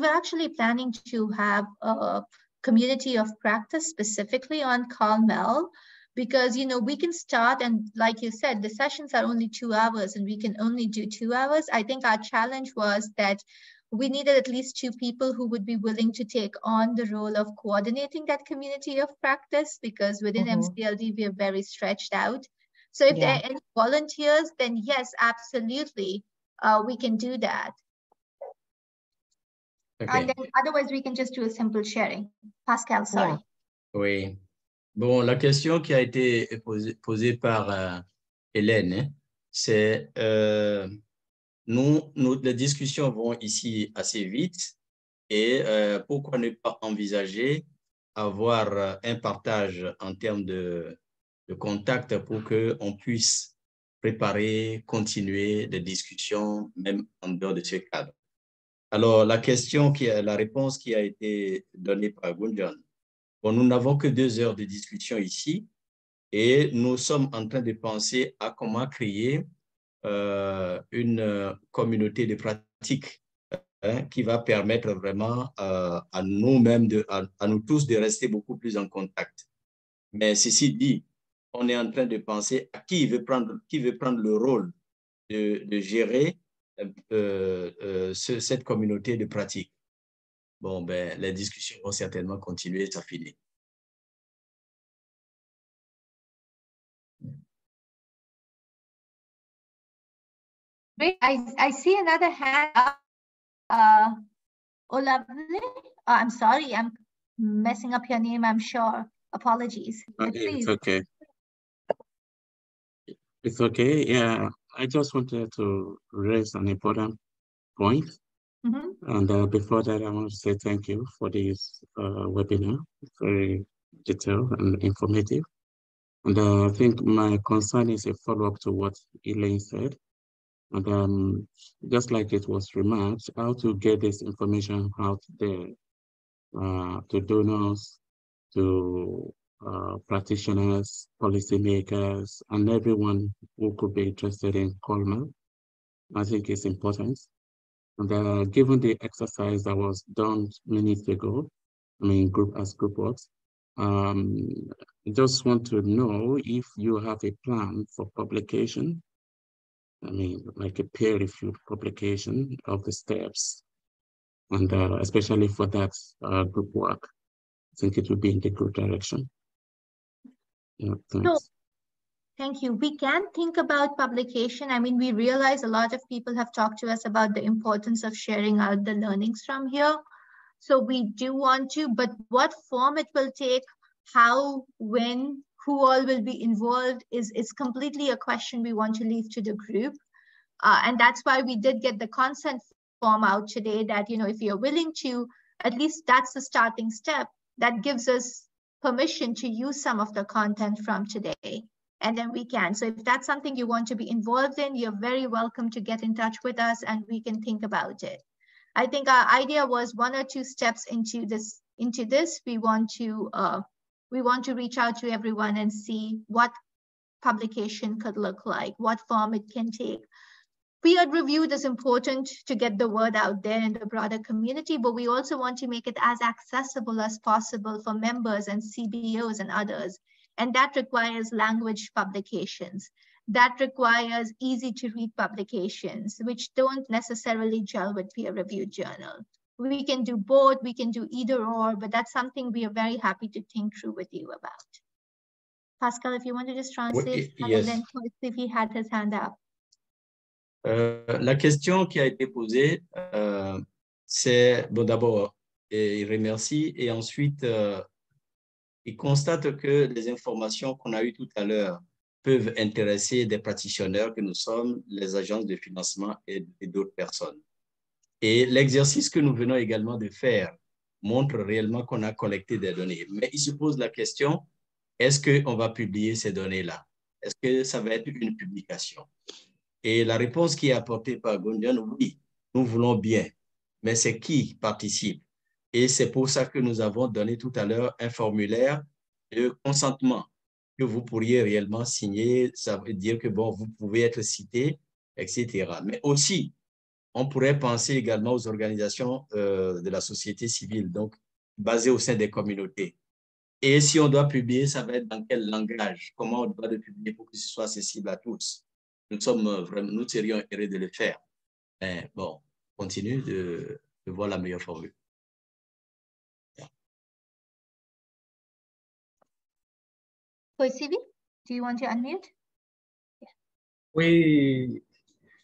actually planning to have a community of practice specifically on CalMEL, because, you know, we can start, and like you said, the sessions are only 2 hours and we can only do 2 hours. I think our challenge was that we needed at least 2 people who would be willing to take on the role of coordinating that community of practice, because within MCLD, we are very stretched out. So if there are any volunteers, then yes, absolutely, we can do that. Okay. And then otherwise, we can just do a simple sharing. Pascal, sorry. Oui. Bon, la question qui a été posée par Hélène, c'est les discussions vont ici assez vite, et pourquoi ne pas envisager avoir un partage en termes de contact pour qu'on puisse préparer, continuer les discussions, même en dehors de ce cadre. Alors, la réponse qui a été donnée par Gunjan, bon, nous n'avons que 2 heures de discussion ici, et nous sommes en train de penser à comment créer une communauté de pratique qui va permettre vraiment à nous-mêmes, à nous tous, de rester beaucoup plus en contact. Mais ceci dit, on est en train de penser à qui veut prendre le rôle de gérer cette communauté de pratique. Bon, ben, les discussions vont certainement continuer, ça finit. Great. I see another hand up. Olavne. I'm sorry, I'm messing up your name, I'm sure. Apologies. It's okay. It's okay. Yeah. I just wanted to raise an important point. Mm-hmm. And before that, I want to say thank you for this webinar. It's very detailed and informative. And I think my concern is a follow-up to what Elaine said. And just like it was remarked, how to get this information out there to donors, to practitioners, policymakers, and everyone who could be interested in MEL. I think it's important. And given the exercise that was done minutes ago, I mean, group works, I just want to know if you have a plan for publication. I mean, like a peer-reviewed publication of the steps, and especially for that group work. I think it would be in the good direction. Yeah, thanks. So, thank you. We can think about publication. I mean, we realize a lot of people have talked to us about the importance of sharing out the learnings from here. So we do want to, but what form it will take, how, when, who all will be involved is completely a question we want to leave to the group. And that's why we did get the consent form out today that, you know, if you're willing to, at least that's the starting step that gives us permission to use some of the content from today. And then we can. So if that's something you want to be involved in, you're very welcome to get in touch with us and we can think about it. I think our idea was 1 or 2 steps into this. We want to reach out to everyone and see what publication could look like, what form it can take. Peer reviewed is important to get the word out there in the broader community, but we also want to make it as accessible as possible for members and CBOs and others. And that requires language publications. That requires easy to read publications, which don't necessarily gel with peer-reviewed journals. We can do both, we can do either or, but that's something we are very happy to think through with you about. Pascal, if you want to just translate, Yes. and then if he had his hand up. La question qui a été posée, c'est, bon, d'abord, il remercie et ensuite, il constate que les informations qu'on a eues tout à l'heure peuvent intéresser des praticienneurs que nous sommes, les agences de financement et d'autres personnes. Et l'exercice que nous venons également de faire montre réellement qu'on a collecté des données. Mais il se pose la question, est-ce qu'on va publier ces données-là? Est-ce que ça va être une publication? Et la réponse qui est apportée par Gunjan, oui, nous voulons bien, mais c'est qui participe? Et c'est pour ça que nous avons donné tout à l'heure un formulaire de consentement que vous pourriez réellement signer. Ça veut dire que, bon, vous pouvez être cité, etc. Mais aussi, on pourrait penser également aux organisations de la société civile, donc basées au sein des communautés. Et si on doit publier, ça va être dans quel langage? Comment on doit le publier pour que ce soit accessible à tous? Nous serions heureux de le faire. Mais bon, continue de voir la meilleure formule. Koisivi, do you want to unmute? Yeah. Oui,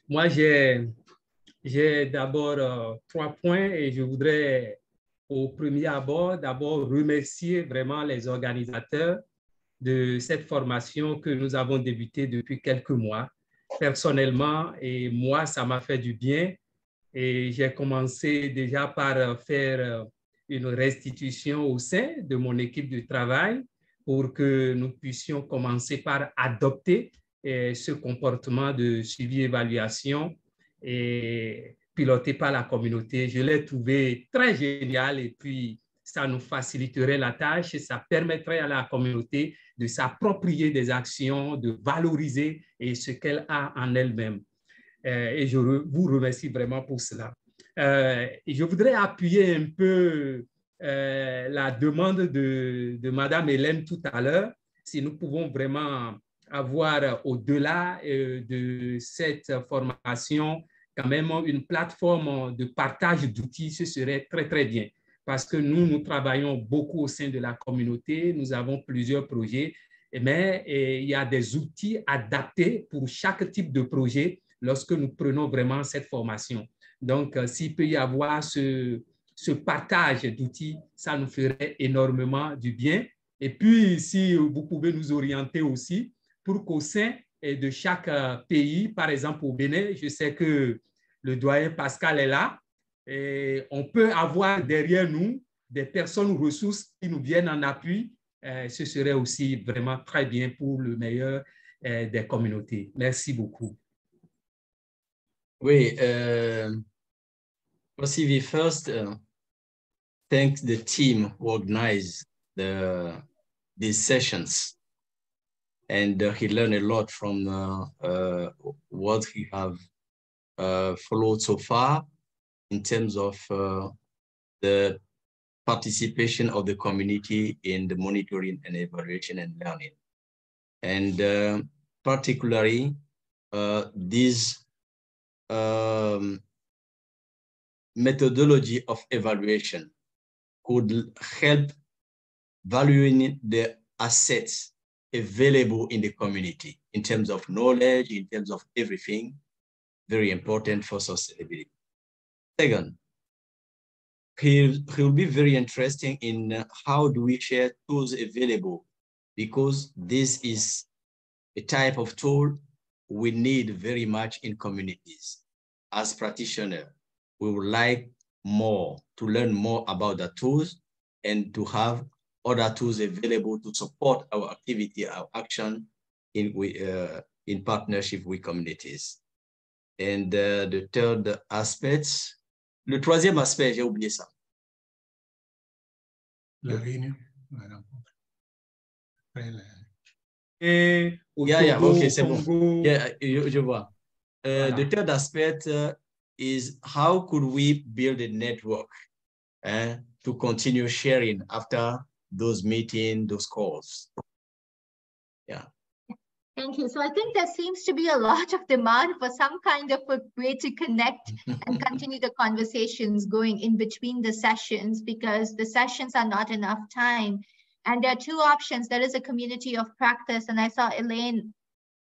moi j'ai d'abord 3 points et je voudrais au premier abord d'abord remercier vraiment les organisateurs de cette formation que nous avons débutée depuis quelques mois. Personnellement, et moi, ça m'a fait du bien et j'ai commencé déjà par faire une restitution au sein de mon équipe de travail pour que nous puissions commencer par adopter ce comportement de suivi-évaluation et piloté par la communauté. Je l'ai trouvé très génial et puis ça nous faciliterait la tâche et ça permettrait à la communauté de s'approprier des actions, de valoriser ce qu'elle a en elle-même. Et je vous remercie vraiment pour cela. Je voudrais appuyer un peu la demande de Madame Hélène tout à l'heure, si nous pouvons vraiment avoir au-delà de cette formation quand même une plateforme de partage d'outils, ce serait très, très bien. Parce que nous travaillons beaucoup au sein de la communauté, nous avons plusieurs projets, mais il y a des outils adaptés pour chaque type de projet lorsque nous prenons vraiment cette formation. Donc, s'il peut y avoir ce partage d'outils, ça nous ferait énormément du bien. Et puis, si vous pouvez nous orienter aussi pour qu'au sein de chaque pays. Par exemple, au Bénin, je sais que le doyen Pascal est là. Et on peut avoir derrière nous des personnes ressources qui nous viennent en appui. Ce serait aussi vraiment très bien pour le meilleur des communautés. Merci beaucoup. Oui, we first thank the team who organized these sessions. And he learned a lot from what he have followed so far in terms of the participation of the community in the monitoring and evaluation and learning. And particularly this methodology of evaluation could help valuing the assets available in the community in terms of knowledge, in terms of everything, very important for sustainability. Second, he'll be very interesting in how do we share tools available, because this is a type of tool we need very much in communities. As practitioners, we would like more to learn more about the tools and to have other tools available to support our activity, our action in partnership with communities. And the third aspect, le troisième aspect, j'ai oublié ça. La réunion. Voilà. Et au Yeah, Togo, okay, c'est bon. Congo. Yeah, je vois. Voilà. The third aspect is how could we build a network to continue sharing after those meetings, those calls. Yeah. Thank you. So I think there seems to be a lot of demand for some kind of a way to connect and continue the conversations going in between the sessions, because the sessions are not enough time. And there are two options. There is a community of practice, and I saw Elaine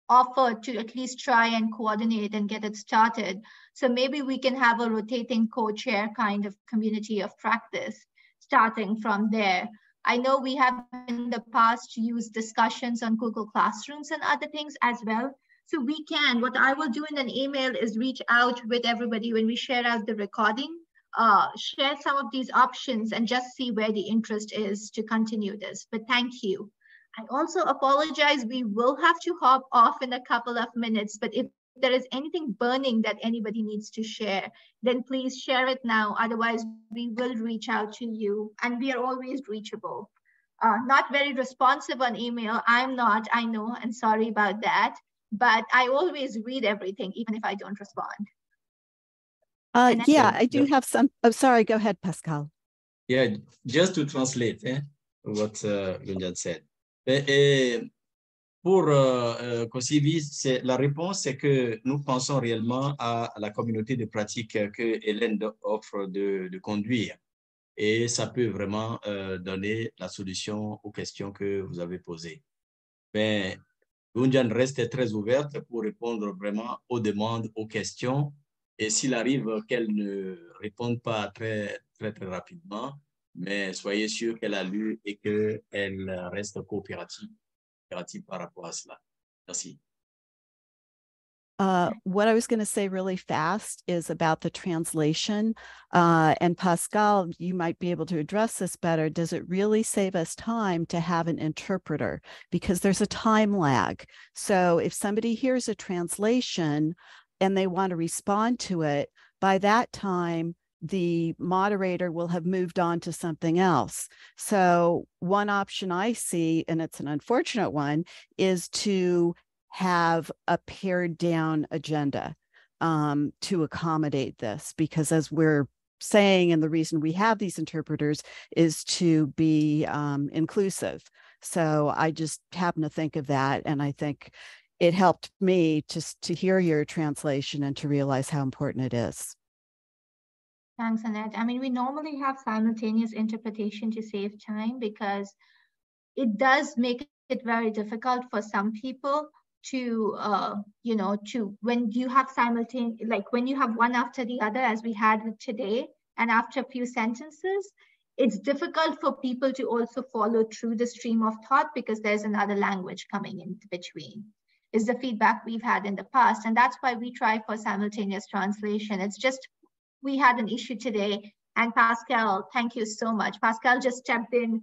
offer to at least try and coordinate and get it started. So maybe we can have a rotating co-chair kind of community of practice starting from there. I know we have in the past used discussions on Google Classrooms and other things as well. So we can, what I will do in an email is reach out with everybody when we share out the recording, share some of these options and just see where the interest is to continue this. But thank you. I also apologize, we will have to hop off in a couple of minutes, but if there is anything burning that anybody needs to share, then please share it now. Otherwise, we will reach out to you, and we are always reachable. Not very responsive on email. I'm not, I know, and sorry about that, but I always read everything, even if I don't respond. Yeah, I do have some. Oh, sorry, go ahead, Pascal. Yeah, just to translate what Gunjan said. Pour COSIVI, la réponse, c'est que nous pensons réellement à la communauté de pratique que Hélène offre de conduire. Et ça peut vraiment donner la solution aux questions que vous avez posées. Mais Gunjan reste très ouverte pour répondre vraiment aux demandes, aux questions. Et s'il arrive qu'elle ne réponde pas très rapidement, mais soyez sûr qu'elle a lu et qu'elle reste coopérative par rapport à cela. Merci. What I was going to say really fast is about the translation. And Pascal, you might be able to address this better. Does it really save us time to have an interpreter? Because there's a time lag. So if somebody hears a translation and they want to respond to it, by that time, the moderator will have moved on to something else. So one option I see, and it's an unfortunate one, is to have a pared down agenda to accommodate this, because as we're saying, and the reason we have these interpreters is to be inclusive. So I just happen to think of that, and I think it helped me just to hear your translation and to realize how important it is. Thanks, Annette. I mean, we normally have simultaneous interpretation to save time, because it does make it very difficult for some people to, when you have simultaneous, like when you have one after the other, as we had with today, and after a few sentences, it's difficult for people to also follow through the stream of thought because there's another language coming in between. is the feedback we've had in the past. And that's why we try for simultaneous translation. It's just, we had an issue today, and Pascal, thank you so much. Pascal just stepped in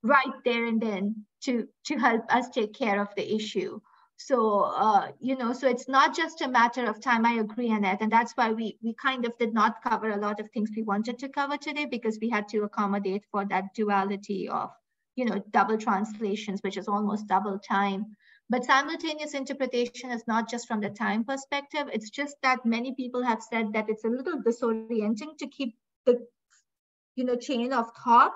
right there and then to help us take care of the issue. So, you know, so it's not just a matter of time. I agree, Annette. And that's why we kind of did not cover a lot of things we wanted to cover today, because we had to accommodate for that duality of, you know, double translations, which is almost double time. But simultaneous interpretation is not just from the time perspective. It's just that many people have said that it's a little disorienting to keep the, you know, chain of thought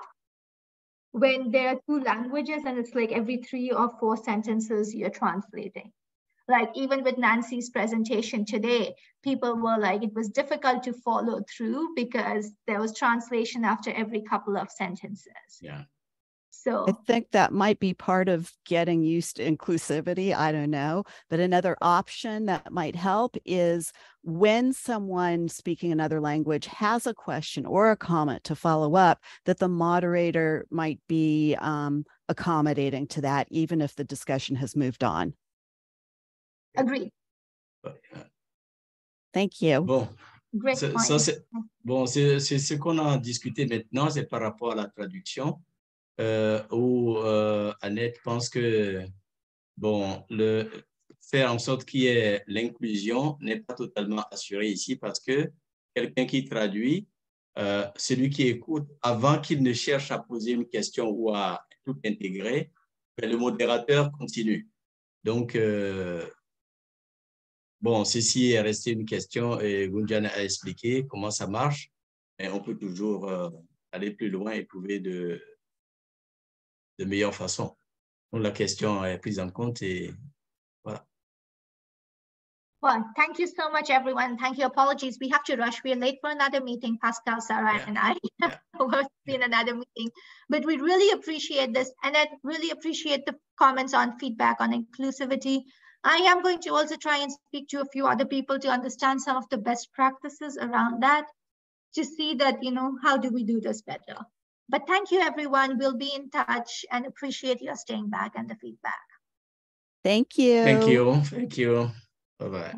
when there are two languages and it's like every 3 or 4 sentences you're translating. Like even with Nancy's presentation today, people were like, it was difficult to follow through because there was translation after every couple of sentences. Yeah. So I think that might be part of getting used to inclusivity. I don't know. But another option that might help is when someone speaking another language has a question or a comment to follow up, that the moderator might be accommodating to that, even if the discussion has moved on. Agreed. Thank you. Bon, Great point. Bon, c'est ce qu'on a discuté maintenant, c'est par rapport à la traduction. Où Annette pense que bon, faire en sorte qu'il y ait l'inclusion n'est pas totalement assuré ici parce que quelqu'un qui traduit, celui qui écoute, avant qu'il ne cherche à poser une question ou à tout intégrer, le modérateur continue. Donc, bon, ceci est resté une question et Gunjan a expliqué comment ça marche, mais on peut toujours aller plus loin et trouver de meilleure façon. Donc, la question est prise en compte et voilà. Well, thank you so much, everyone. Thank you. Apologies. We have to rush. We are late for another meeting, Pascal, Sarah, and I will be in another meeting. But we really appreciate this. And I really appreciate the comments on feedback on inclusivity. I am going to also try and speak to a few other people to understand some of the best practices around that, to see that, you know, how do we do this better? But thank you, everyone. We'll be in touch and appreciate your staying back and the feedback. Thank you. Thank you. Thank you. Bye-bye.